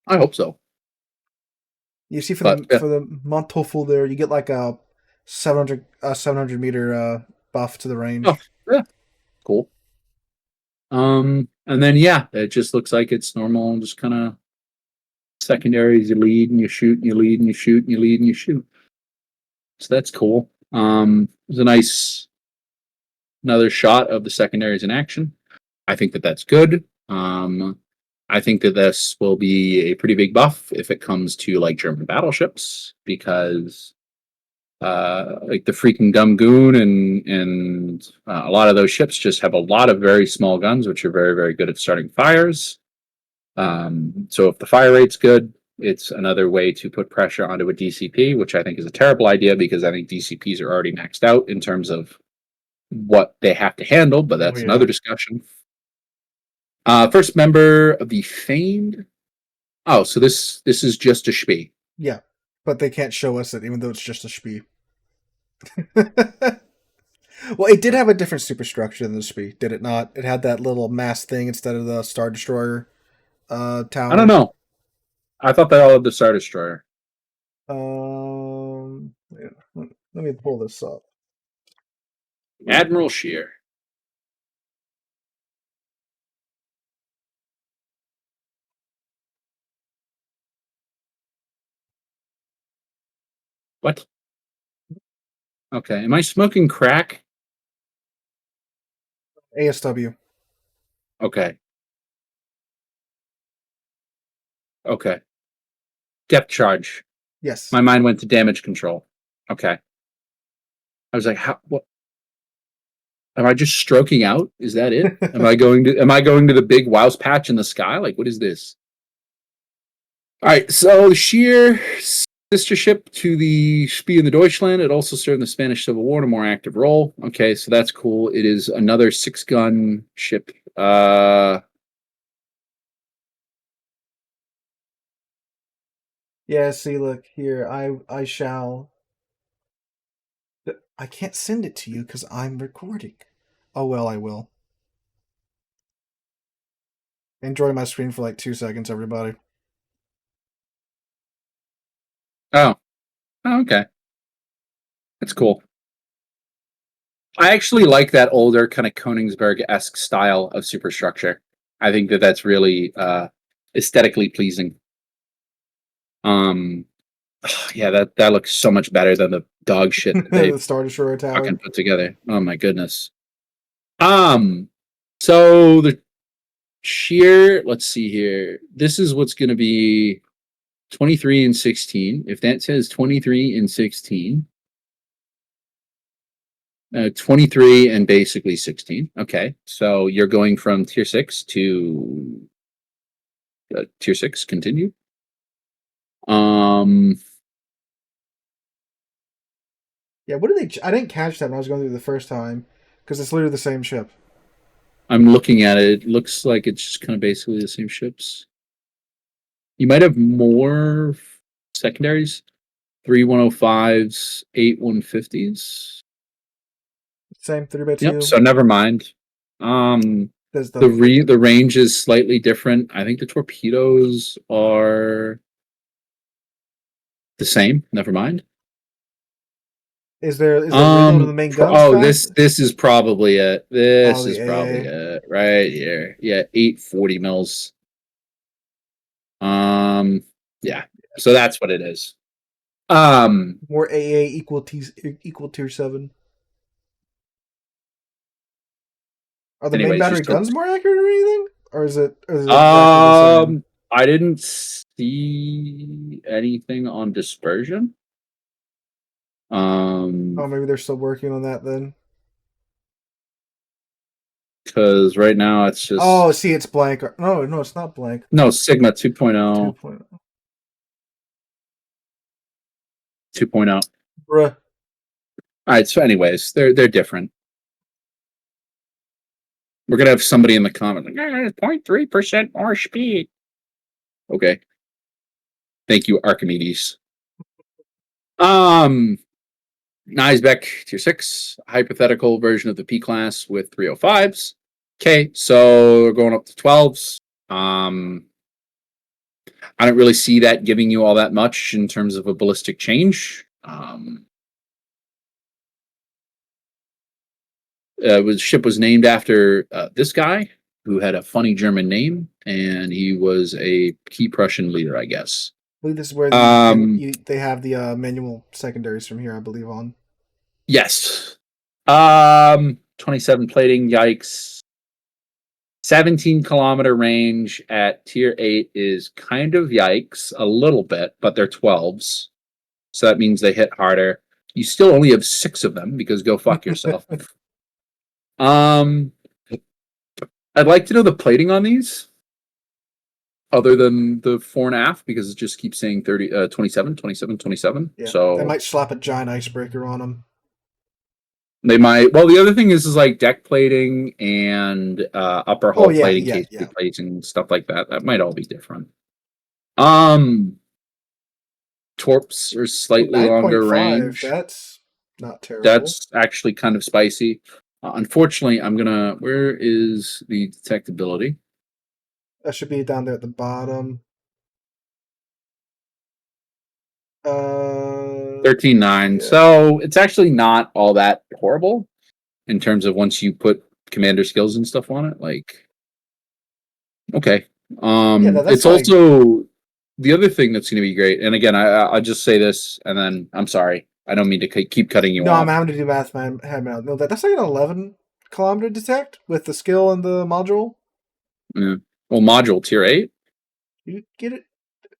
I hope so. You see, for the Montofel there, you get like a 700 meter buff to the range. Oh, yeah. Cool. And And then, yeah, it just looks like it's normal, just kind of secondaries. You lead and you shoot, and you lead and you shoot, and you lead and you shoot. So that's cool. It was a nice another shot of the secondaries in action. I think that that's good. I think that this will be a pretty big buff if it comes to like German battleships, because like the freaking Dumb Goon and a lot of those ships just have a lot of very small guns, which are very, very good at starting fires. So if the fire rate's good, it's another way to put pressure onto a DCP, which I think is a terrible idea because I think DCPs are already maxed out in terms of what they have to handle, but that's another discussion. First member of the Famed. Oh, so this is just a Spee. Yeah, but they can't show us it, even though it's just a Spee. Well, it did have a different superstructure than the Spee, did it not? It had that little mass thing instead of the Star Destroyer tower. I don't know. I thought they all had the Star Destroyer. Yeah. Let me pull this up. Admiral Shear. What? Okay. Am I smoking crack? ASW. Okay. Okay. Depth charge. Yes. My mind went to damage control. Okay. I was like, how? What? Am I just stroking out? Is that it? Am I going to the big Wouse patch in the sky? Like, what is this? All right. So Shear, sister ship to the Spee in the Deutschland. It also served in the Spanish Civil War in a more active role. Okay, so that's cool. It is another 6-gun ship. Yeah, see, look here. I shall. I can't send it to you because I'm recording. Oh well, I will. Enjoy my screen for like 2 seconds, everybody. Oh, okay. That's cool. I actually like that older kind of Königsberg-esque style of superstructure. I think that that's really aesthetically pleasing. Yeah, that looks so much better than the dog shit that they The Star Destroyer tower. fucking put together. Oh my goodness. So the Shear, let's see here. This is what's going to be 23 and 16. If that says 23 and 16, 23 and basically 16. Okay, so you're going from tier 6 to tier 6. Continue. Yeah, what did they? I didn't catch that when I was going through the first time because it's literally the same ship. I'm looking at it. It looks like it's just kind of basically the same ships. You might have more secondaries. 3 105s, 8 150s. Same 3x2. Yep. So never mind. The range is slightly different. I think the torpedoes are the same. Never mind. Is there reload of the main guns? This is probably it. This is AA. probably it right here. Yeah, 840 mils. Yeah. So that's what it is. More AA equal tier 7. Are the main battery guns more accurate or anything? Or is it exactly the same? I didn't see anything on dispersion. Oh, maybe they're still working on that then. Because right now it's just. Oh, see, it's blank. No, it's not blank. No, Sigma 2.0. 2.0. Bruh. All right. So, anyways, they're different. We're gonna have somebody in the comments like 0.3% more speed. Okay. Thank you, Archimedes. Nisbeck tier 6, hypothetical version of the P class with 305s. Okay, so we're going up to 12s. I don't really see that giving you all that much in terms of a ballistic change. The ship was named after this guy. who had a funny German name, and he was a key Prussian leader, I guess. I believe this is where they have the manual secondaries from here, I believe, on. Yes. 27 plating, yikes. 17-kilometer range at tier 8 is kind of yikes, a little bit, but they're 12s. So that means they hit harder. You still only have 6 of them because go fuck yourself. I'd like to know the plating on these, other than the fore and aft, because it just keeps saying 27, 27, 27. Yeah, so they might slap a giant icebreaker on them. They might. Well, the other thing is like deck plating and upper hull plating, case plating, stuff like that. That might all be different. Torps are slightly longer range. That's not terrible. That's actually kind of spicy. Unfortunately, I'm gonna. Where is the detectability? That should be down there at the bottom. 13.9. Yeah. So it's actually not all that horrible in terms of once you put commander skills and stuff on it. Like, okay. It's like... also the other thing that's going to be great. And again, I'll just say this, and then I'm sorry. I don't mean to keep cutting you off. No, I'm having to do math, man. No, that's like an 11-kilometer detect with the skill and the module. Yeah. Well, module tier 8. You get it.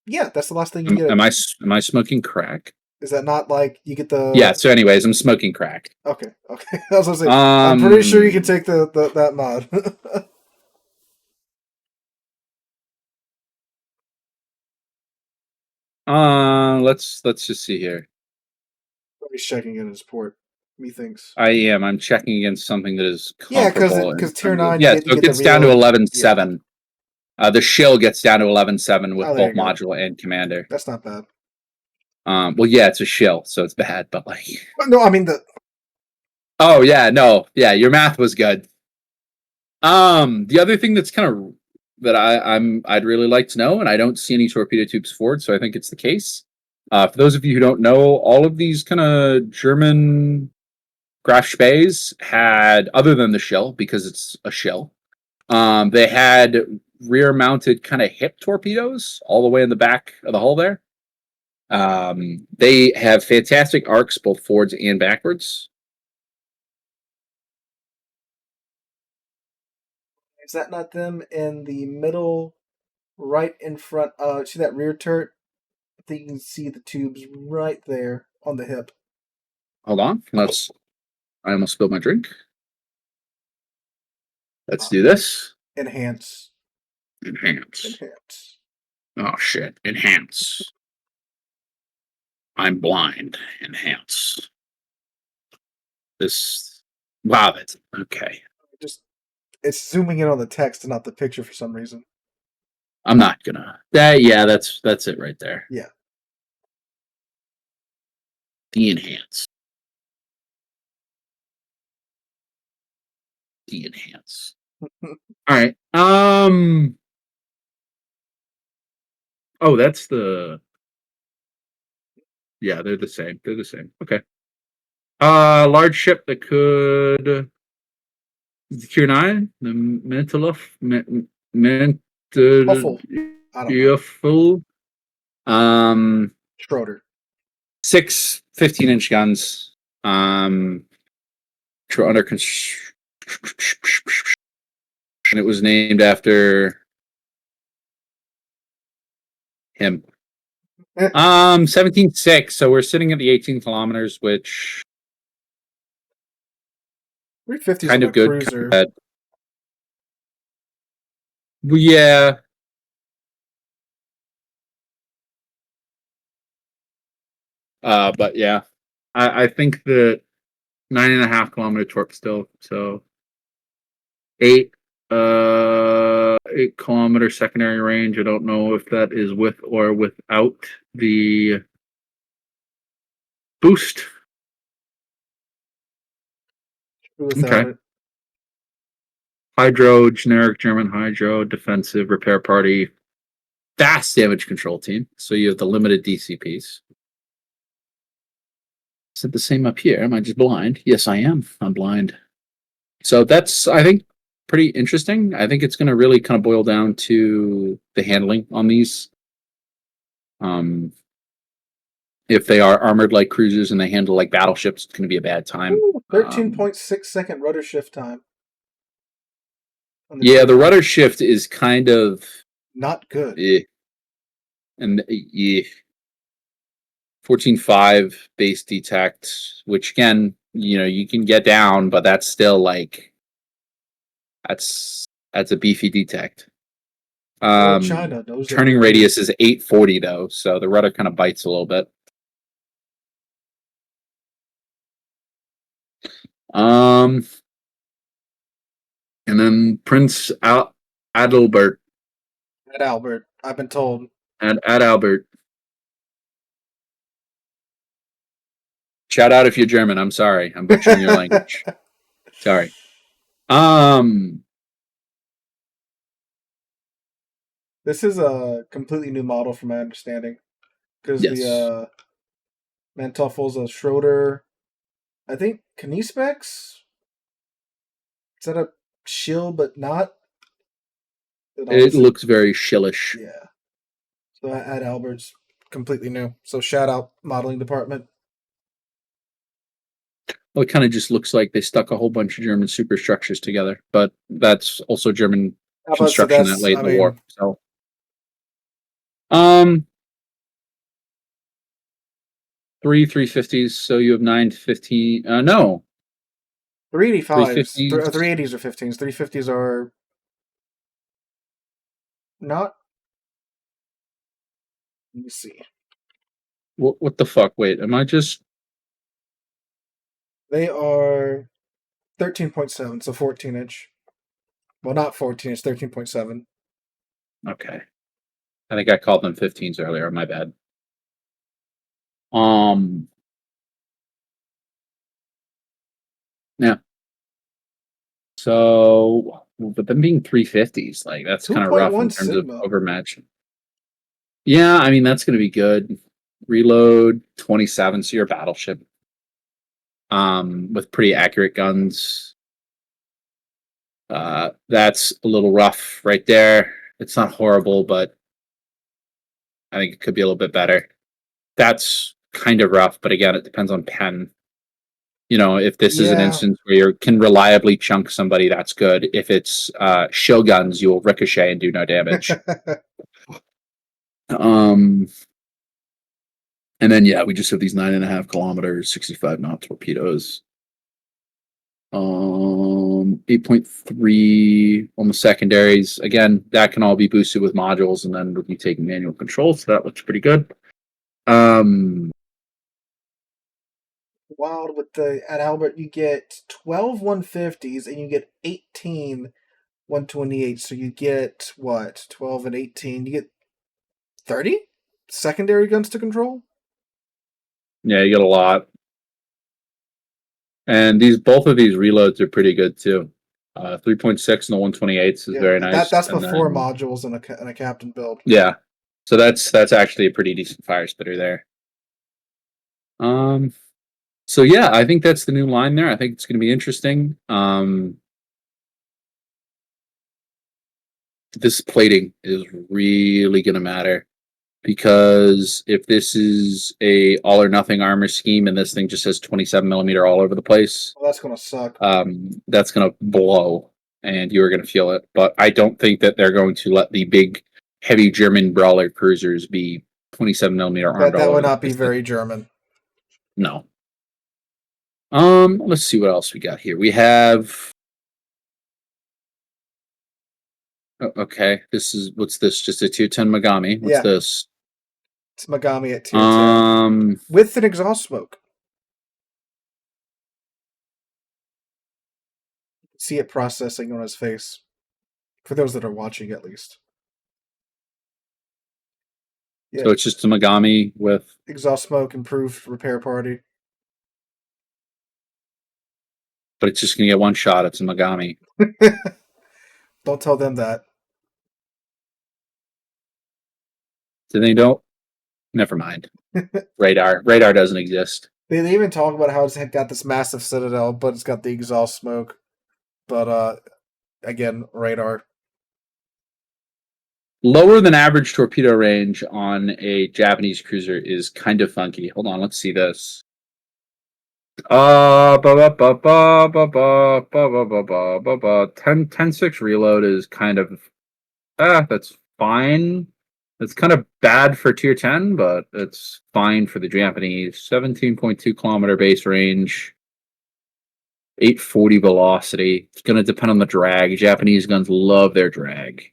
Yeah, that's the last thing you get. Am I smoking crack? Is that not like you get the? Yeah. So, anyways, I'm smoking crack. Okay. I was gonna say, I'm pretty sure you can take that mod. Let's just see here. He's checking in his port. Methinks. I am. I'm checking against something that is comparable. Because tier 9. Yeah, so it gets down to 11.7. The shill gets down to 11.7 with both module and commander. That's not bad. Well, yeah, it's a shill, so it's bad, but like. No, I mean the. Oh yeah, no, yeah, your math was good. The other thing that's kind of that I'd really like to know, and I don't see any torpedo tubes forward, so I think it's the case. For those of you who don't know, all of these kind of German Graf Spes had, other than the shill, because it's a shill, they had rear-mounted kind of hip torpedoes all the way in the back of the hull there. They have fantastic arcs, both forwards and backwards. Is that not them in the middle, right in front? See that rear turret? I think you can see the tubes right there on the hip. Hold on. I almost spilled my drink. Let's do this. Enhance. Oh, shit. Enhance. I'm blind. Enhance. This. Wow, that's okay. It's zooming in on the text and not the picture for some reason. I'm not gonna. Yeah, that's it right there. Yeah. De-enhance. All right. Oh, that's the. Yeah, they're the same. Okay. Large ship that could. Tier 9, the Mental Schroeder. 6 15-inch guns. Under construction. It was named after him. 17.6, so we're sitting at the 18 kilometers, which 350 kind of good. Cruiser. Kind of well, yeah. But yeah, I think that 9.5 kilometer torque still. So 8 kilometer secondary range. I don't know if that is with or without the boost. Without it. Hydro, generic German hydro, defensive repair party, fast damage control team. So you have the limited DCPs. Is it the same up here? Am I just blind? Yes, I am. I'm blind. So that's, I think, pretty interesting. I think it's going to really kind of boil down to the handling on these. If they are armored like cruisers and they handle like battleships, it's going to be a bad time. 13.6-second rudder shift time. Yeah, the rudder shift is kind of not good. And 14.5 base detect, which again, you can get down, but that's still like that's a beefy detect. China knows turning radius is 840 though, so the rudder kind of bites a little bit. And then Prince Adalbert. Albert, I've been told. Adalbert. Shout out if you're German. I'm sorry. I'm butchering your language. Sorry. This is a completely new model from my understanding. Because the Manteufel's a Schroeder, I think, Kniespecs? Is that a shill, but not? It looks very shillish. Yeah. So Albert's completely new. So shout out modeling department. Well, it kind of just looks like they stuck a whole bunch of German superstructures together, but that's also German construction that late in the war. So, 350s. So you have 950. No. 385s. 380s are 15s. 350s are not. Let me see. What the fuck? Wait, am I just? They are 13.7, so 14-inch. Well, not 14, it's 13.7. Okay. I think I called them 15s earlier. My bad. Yeah. So, but them being 350s, like that's kind of rough in terms Sigma. Of overmatch. Yeah, I mean that's going to be good. Reload 27, so your battleship. With pretty accurate guns. That's a little rough right there. It's not horrible, but I think it could be a little bit better. That's kind of rough, but again, it depends on pen. If this is an instance where you can reliably chunk somebody, that's good. If it's shill guns, you'll ricochet and do no damage. And then we just have these 9.5 kilometers, 65 knot torpedoes. 8.3 on the secondaries. Again, that can all be boosted with modules, and then we'll be taking manual control, so that looks pretty good. Wild with at Albert, you get 12 150s and you get 18 128. So you get what? 12 and 18. You get 30 secondary guns to control? Yeah, you get a lot. And both of these reloads are pretty good too. 3.6 and the 128s is very nice. That's before modules and a captain build. Yeah. So that's actually a pretty decent fire spitter there. So yeah, I think that's the new line there. I think it's going to be interesting. This plating is really going to matter, because if this is a all or nothing armor scheme and this thing just has 27 millimeter all over the place, well, that's going to suck. That's going to blow, and you're going to feel it. But I don't think that they're going to let the big, heavy German brawler cruisers be 27 millimeter armed. That would not be very German. No. Let's see what else we got here. We have. Okay, what's this? Just a tier 10 Megami. What's this? It's Megami at tier 10 with an exhaust smoke. See it processing on his face. For those that are watching, at least. Yeah. So it's just a Megami with exhaust smoke, improved repair party. But it's just going to get one shot. It's a Megami. Don't tell them that. So they don't? Never mind. Radar doesn't exist. They even talk about how it's got this massive citadel, but it's got the exhaust smoke. But again, radar. Lower than average torpedo range on a Japanese cruiser is kind of funky. Hold on, let's see this. Ba ba ba ba ba ba ba ba ba ba ba ba. 10-6 reload is kind of that's fine. It's kind of bad for tier 10, but it's fine for the Japanese. 17.2 kilometer base range, 840 velocity. It's going to depend on the drag. Japanese guns love their drag.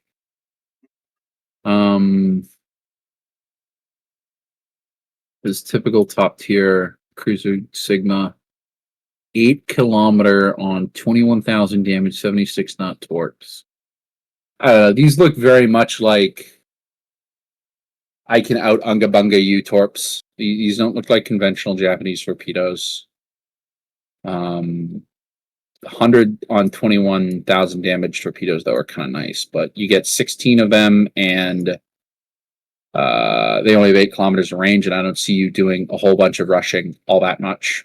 Is typical top tier cruiser Sigma. 8 kilometer on 21,000 damage, 76 knot torques. These look very much like I can out Unga Bunga you torps. These don't look like conventional Japanese torpedoes. 100 on 21,000 damage torpedoes though are kind of nice, but you get 16 of them, and they only have 8 kilometers of range, and I don't see you doing a whole bunch of rushing all that much.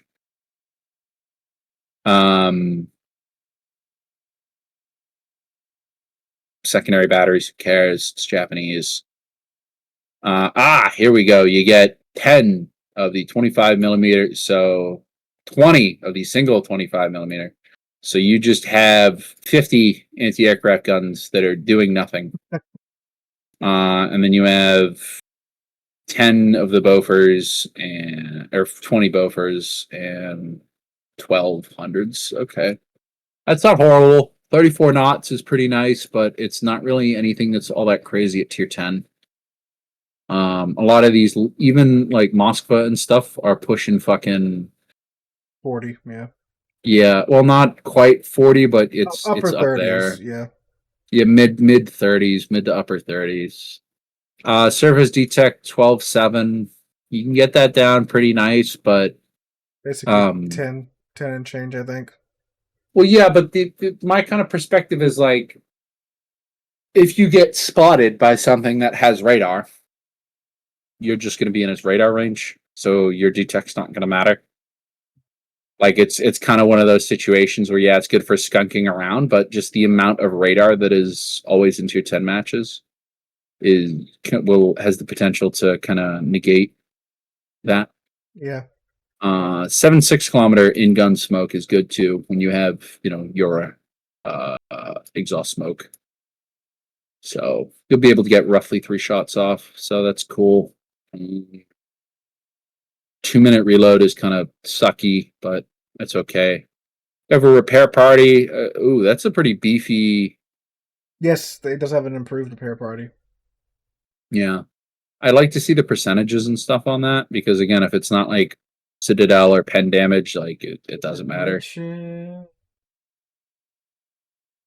Secondary batteries, who cares? It's Japanese. Here we go. You get 10 of the 25 millimeter, so 20 of the single 25 millimeter. So you just have 50 anti-aircraft guns that are doing nothing. And then you have 10 of the Bofors or 20 Bofors and 12 hundreds. Okay. That's not horrible. 34 knots is pretty nice, but it's not really anything that's all that crazy at tier 10. A lot of these, even like Moskva and stuff, are pushing fucking 40, yeah. Yeah, well, not quite 40, but it's upper up 30s, there. yeah. Yeah, mid 30s, mid to upper 30s. Surface detect 12.7. You can get that down pretty nice, but basically 10 and change, I think. Well, yeah, but my kind of perspective is like, if you get spotted by something that has radar, you're just going to be in its radar range, so your detect's not going to matter. Like it's kind of one of those situations where, yeah, it's good for skunking around, but just the amount of radar that is always in tier 10 matches has the potential to kind of negate that. Yeah. 7-6 kilometer in gun smoke is good too when you have your exhaust smoke. So you'll be able to get roughly 3 shots off. So that's cool. 2-minute reload is kind of sucky, but that's okay. You have a repair party. That's a pretty beefy. Yes, it does have an improved repair party. Yeah. I like to see the percentages and stuff on that, because again, if it's not like Citadel or pen damage, like it doesn't matter.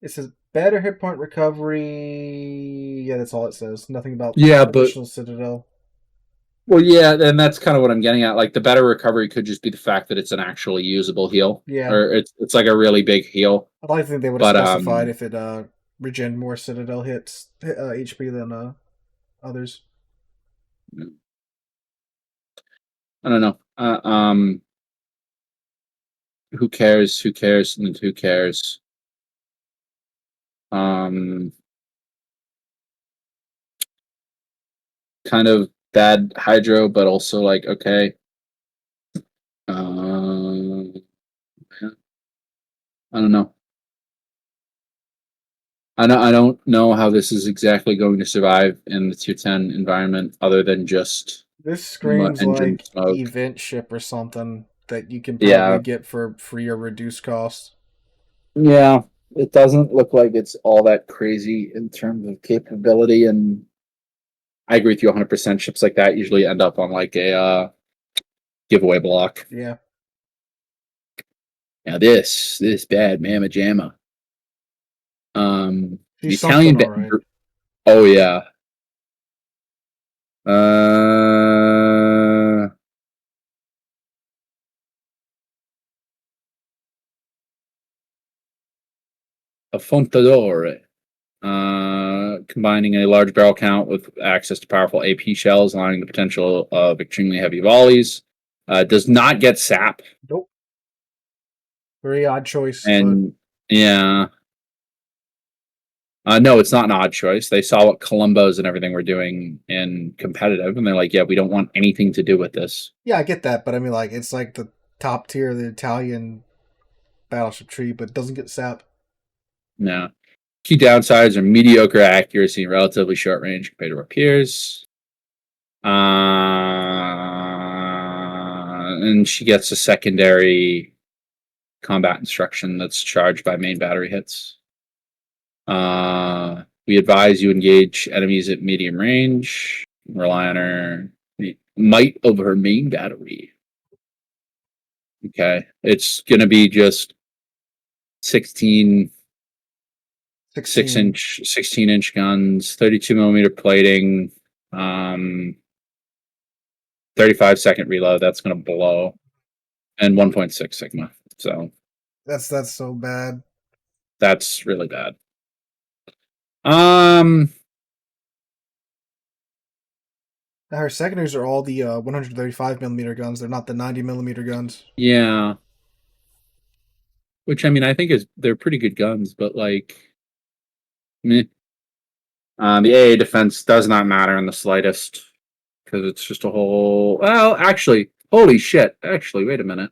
It says better hit point recovery. Yeah, that's all it says. Nothing about additional Citadel. Well, yeah, and that's kind of what I'm getting at. Like, the better recovery could just be the fact that it's an actually usable heal. Yeah. Or it's like a really big heal. I'd like to think they would have specified if it regen more Citadel hits HP than others. I don't know. Who cares? Who cares? And who cares? Kind of bad hydro, but also like okay. I don't know. I don't know how this is exactly going to survive in the tier 10 environment, other than just this screams engine like smoke. event ship or something that you can probably get for free or reduced cost. Yeah, it doesn't look like it's all that crazy in terms of capability, and I agree with you 100%. Ships like that usually end up on like a giveaway block. Yeah. Now this bad mamma jamma. The Italian right. Oh yeah. A Fontadore. Combining a large barrel count with access to powerful AP shells, allowing the potential of extremely heavy volleys. Does not get sap. Nope. Very odd choice. And yeah, No, it's not an odd choice. They saw what Columbos and everything were doing in competitive, and they're like, yeah, we don't want anything to do with this. Yeah, I get that, but I mean, like, it's like the top tier of the Italian battleship tree, but doesn't get sap. No. Key downsides are mediocre accuracy and relatively short range compared to our peers. And she gets a secondary combat instruction that's charged by main battery hits. We advise you engage enemies at medium range. Rely on her might of her main battery. Okay, it's gonna be just 16 16. 16-inch guns, 32 millimeter plating, 35-second reload. That's gonna blow, and 1.6 sigma. So That's so bad. that's really bad. Now her secondaries are all the 135 millimeter guns. They're not the 90 millimeter guns. Yeah. Which I mean, I think they're pretty good guns, but like, meh. The AA defense does not matter in the slightest because it's just a whole. Well, actually, holy shit! Actually, wait a minute.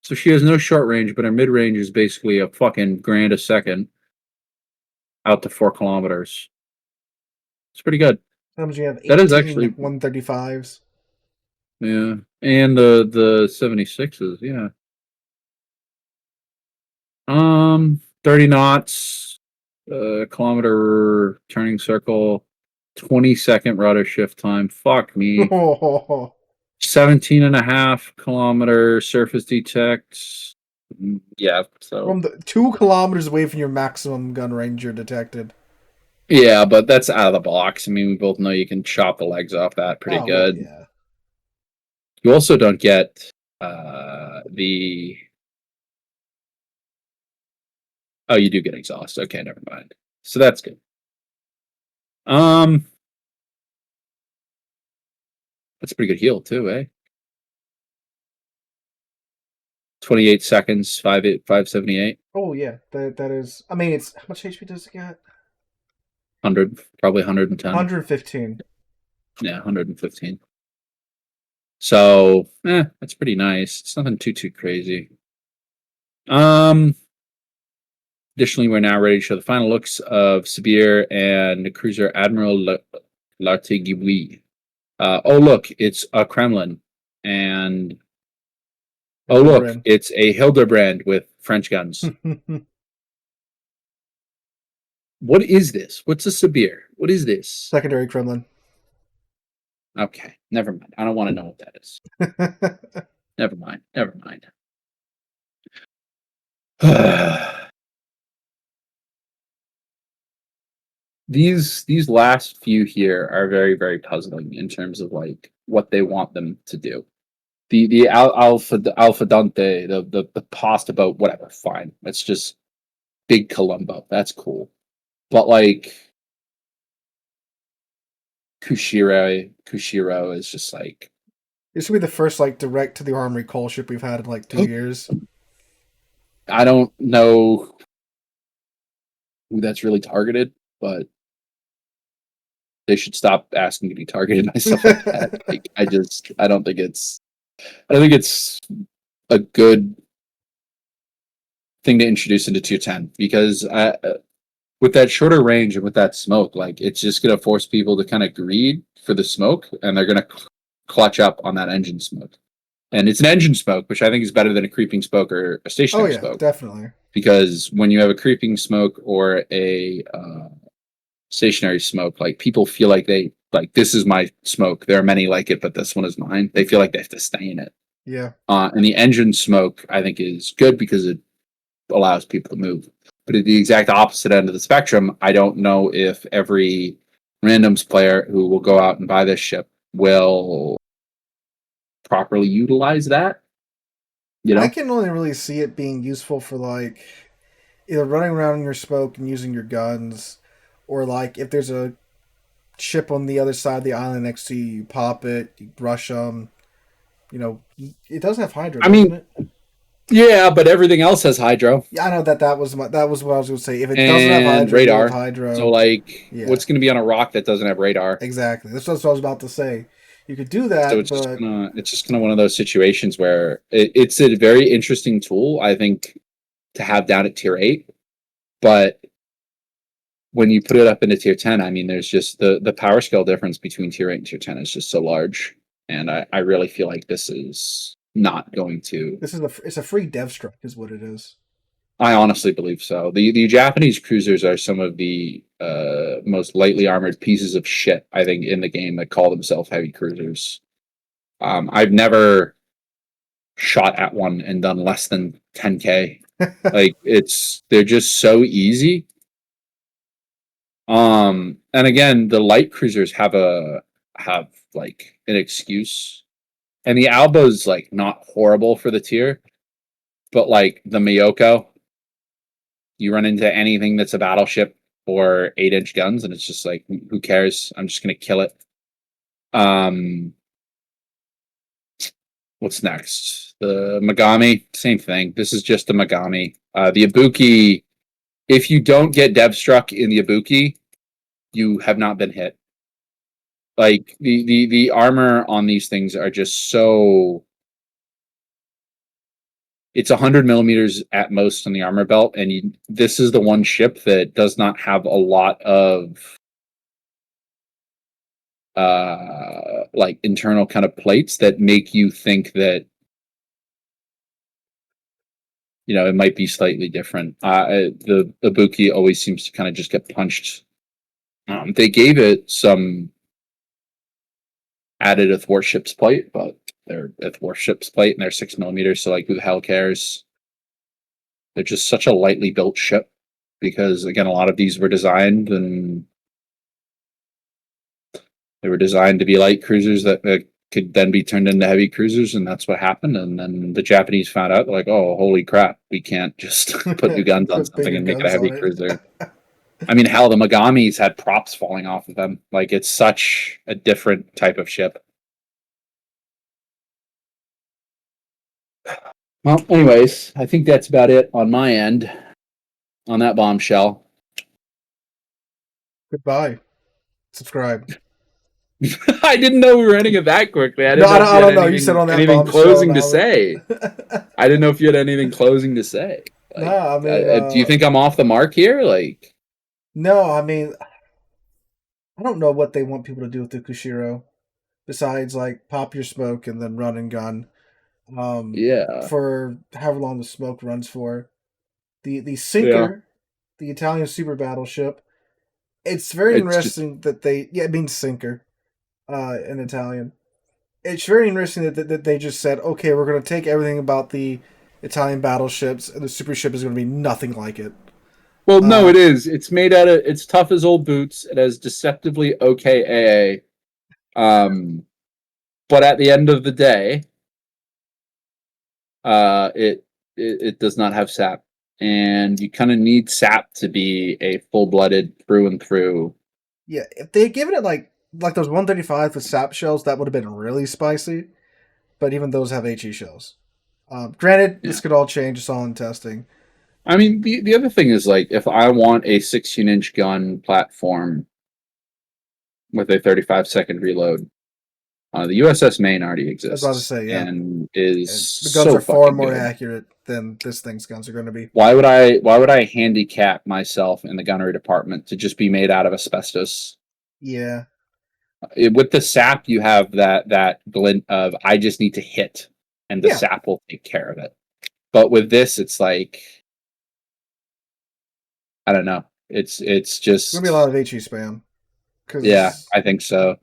So she has no short range, but her mid range is basically a fucking grand a second out to 4 kilometers. It's pretty good. Sometimes you have 18 That is actually 135s. Yeah, and the 76s, yeah. 30 knots, kilometer turning circle, 20-second rudder shift time. Fuck me. 17.5 kilometer surface detect. Yeah, so From the 2 kilometers away from your maximum gun range, you're detected. yeah, but that's out of the box. I mean, we both know you can chop the legs off that pretty good. Well, yeah. You also don't get the. Oh, you do get exhaust. Okay, never mind. So that's good. That's a pretty good heal too, eh? 28 seconds, 578. Oh yeah, that is. I mean, it's how much HP does it get? 100, probably 110. 115. Yeah, 115. So, that's pretty nice. It's nothing too crazy. Additionally, we're now ready to show the final looks of Sibir and cruiser Admiral Lartiguiwi. Oh, look, it's a Kremlin. And oh, look, it's a Hildebrand with French guns. What is this? What's a Sibir? What is this? Secondary Kremlin. Okay, never mind. I don't want to know what that is. Never mind. These last few here are very puzzling in terms of like what they want them to do. The Alpha Dante, the pasta boat, whatever, fine. It's just big Columbo. That's cool. But like Kushiro is just like, this will be the first like direct to the armory coal ship we've had in like 2 years. I don't know who that's really targeted, but they should stop asking to be targeted by stuff like that. Like, I don't think it's a good thing to introduce into tier 10 because with that shorter range and with that smoke, like it's just gonna force people to kind of greed for the smoke, and they're gonna clutch up on that engine smoke. And it's an engine smoke, which I think is better than a creeping smoke or a stationary smoke. Definitely. Because when you have a creeping smoke or a stationary smoke, like people feel like this is my smoke. There are many like it, but this one is mine. They feel like they have to stay in it. Yeah. And the engine smoke, I think, is good because it allows people to move. But at the exact opposite end of the spectrum, I don't know if every randoms player who will go out and buy this ship will properly utilize that. You know? I can only really see it being useful for like either running around in your smoke and using your guns, or like if there's a ship on the other side of the island next to you, you pop it, you rush them. You know, it does have Hydra, doesn't it? Yeah, but everything else has hydro Yeah, I know that was what I was going to say. If it doesn't have and hydro, you have radar. So, hydro. like, Yeah, what's going to be on a rock that doesn't have radar? exactly. That's what I was about to say. You could do So that, but it's just kind of one of those situations where it's a very interesting tool, I think, to have down at tier 8. But when you put it up into tier 10, I mean, there's just the power scale difference between tier 8 and tier 10 is just so large. And I really feel like this is not going to. it's a free dev strike, is what it is. I honestly believe so. The Japanese cruisers are some of the most lightly armored pieces of shit, I think, in the game that call themselves heavy cruisers. I've never shot at one and done less than 10K. Like they're just so easy. And again, the light cruisers have like an excuse. And the Alba's like not horrible for the tier, but like the Miyoko, you run into anything that's a battleship or 8-inch guns, and it's just like, who cares? I'm just gonna kill it. Um what's next? The Megami, same thing. This is just the Megami. The Ibuki, if you don't get dev struck in the Ibuki, you have not been hit. Like the armor on these things are just so. It's 100 millimeters at most on the armor belt, and this is the one ship that does not have a lot of like internal kind of plates that make you think that it might be slightly different. The Ibuki always seems to kind of just get punched. They gave it some added athwart ship's plate, but they're athwart ship's plate and they're 6 millimeters, so like who the hell cares? They're just such a lightly built ship because again, a lot of these were designed and they were designed to be light cruisers that could then be turned into heavy cruisers, and that's what happened. And then the Japanese found out, like, oh, holy crap, we can't just put new guns on Put something bigger and make it a guns heavy on it. cruiser. I mean, hell, the Megami's had props falling off of them. Like, it's such a different type of ship. Well, anyways, I think that's about it on my end on that bombshell. Goodbye. Subscribe. I didn't know we were ending it that quickly. I No, didn't know if you I had don't know. You said on that anything bombshell, closing and to I was. say. I didn't know if you had anything closing to say. Like, No, I mean, do you think I'm off the mark here? Like, no, I mean, I don't know what they want people to do with the Kushiro, besides like pop your smoke and then run and gun. yeah, For however long the smoke runs for. The yeah. sinker, the Italian super battleship. It's very It's just interesting that it means sinker, in Italian. It's very interesting that they just said, okay, we're going to take everything about the Italian battleships, and the super ship is going to be nothing like it. well, no, Uh, it is. It's made out of. It's tough as old boots. It has deceptively okay AA. But at the end of the day, it does not have sap, and you kind of need sap to be a full-blooded through and through. yeah, if they had given it like those 135 with sap shells, that would have been really spicy. But even those have HE shells. Granted, Yeah. this could all change. It's all in testing. I mean, the other thing is like if I want a 16-inch gun platform with a 35-second reload, the USS Maine already I was about to exists say, yeah. and is And the guns so are far fucking more good. accurate than this thing's guns are going to be. Why would I handicap myself in the gunnery department to just be made out of asbestos? Yeah. With the sap, you have that glint of I just need to hit, and the Yeah. sap will take care of it. But with this, it's like I don't know. It's It's going to be a lot just of HE spam. yeah, Because I think so.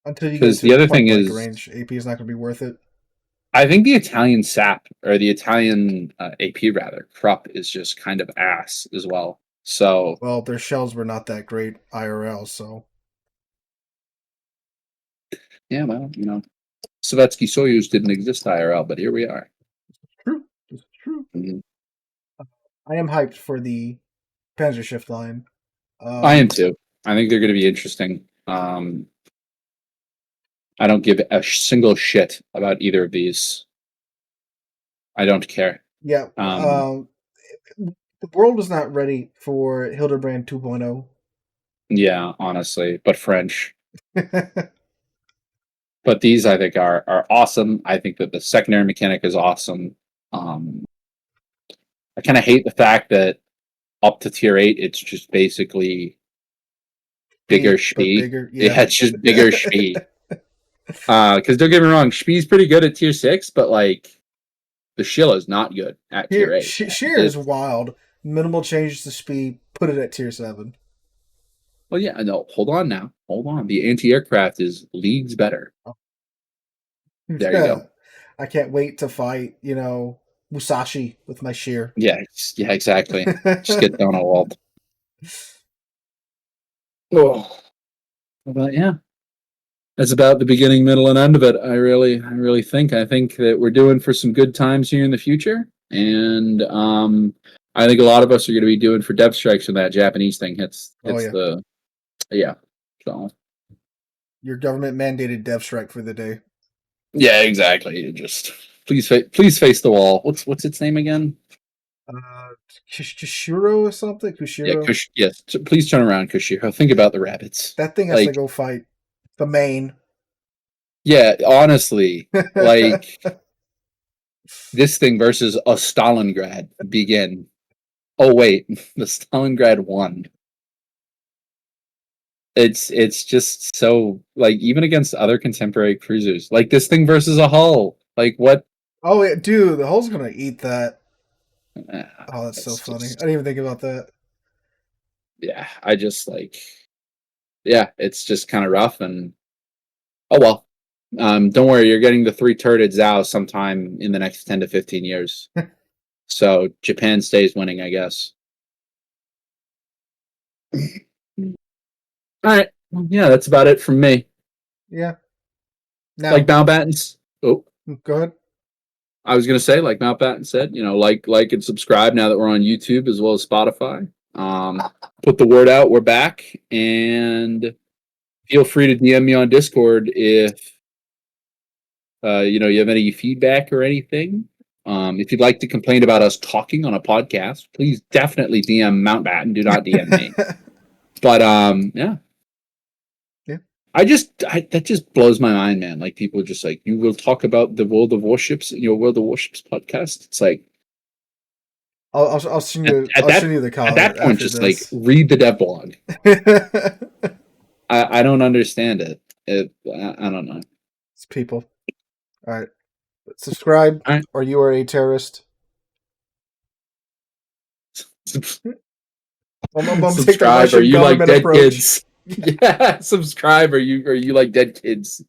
until you get Because to the other point thing blank is, range, AP is not going to be worth it. I think the Italian sap or the Italian AP rather Krupp is just kind of ass as well. So Well, their shells were not that great IRL, so. yeah, well, Savetsky Soyuz didn't exist IRL, but here we are. True. This is true. Mhm. I am hyped for the Panzer Shift line. I am Um, too. I think they're going to be interesting. I don't give a single shit about either of these. I don't care. Yeah. The world is not ready for Hildebrand 2.0. Yeah, honestly, but French. But these I think are awesome. I think that the secondary mechanic is awesome. I kind of hate the fact that up to tier 8, it's just basically bigger But Spee. bigger, yeah. Yeah, it's just bigger Spee. Because don't get me wrong, Spee's pretty good at tier 6, but like the shill is not good at tier Here, 8. sheer is wild. Minimal changes to speed. Put it at tier 7. Well, yeah, no, hold on now. Hold on. The anti-aircraft is leagues better. Oh. There you go. I can't wait to fight, Musashi with my shear. Yeah, exactly. Just get down a walt. Oh, but yeah, that's about the beginning, middle, and end of it. I think that we're doing for some good times here in the future, and I think a lot of us are going to be doing for dev strikes when that Japanese thing hits the So your government mandated dev strike for the day. Yeah, exactly. You just please face the wall. What's its name again? Kushiro or something? Kushiro? Yeah, yes. Please turn around, Kushiro. Think about the rabbits. That thing has to go fight the main. Yeah, honestly, like this thing versus a Stalingrad begin. Oh wait, the Stalingrad won. It's just so like even against other contemporary cruisers, like this thing versus a Hull. Like what? Oh yeah, dude, the Hull's gonna eat that. Oh, that's so funny. I didn't even think about that. Yeah, I just like it's just kind of rough and oh well. Don't worry, you're getting the 3-turreted Zao sometime in the next 10 to 15 years. So Japan stays winning, I guess. All right. Well, yeah, that's about it from me. Yeah. Now, like Mountbatten's. Oh, go ahead. I was gonna say, like Mountbatten said, like and subscribe now that we're on YouTube as well as Spotify. Put the word out. We're back, and feel free to DM me on Discord if you have any feedback or anything. If you'd like to complain about us talking on a podcast, please definitely DM Mountbatten. Do not DM me. But yeah. That just blows my mind, man. Like people are just like, you will talk about the World of Warships in your World of Warships podcast. It's like, I'll send you. I'll send you the comment. At that point, just like read the dev blog. I don't understand it. I don't know. It's people. All right, subscribe, All right. or you are a terrorist. Subscribe, or you like dead kids. Yeah, subscribe, or you like dead kids.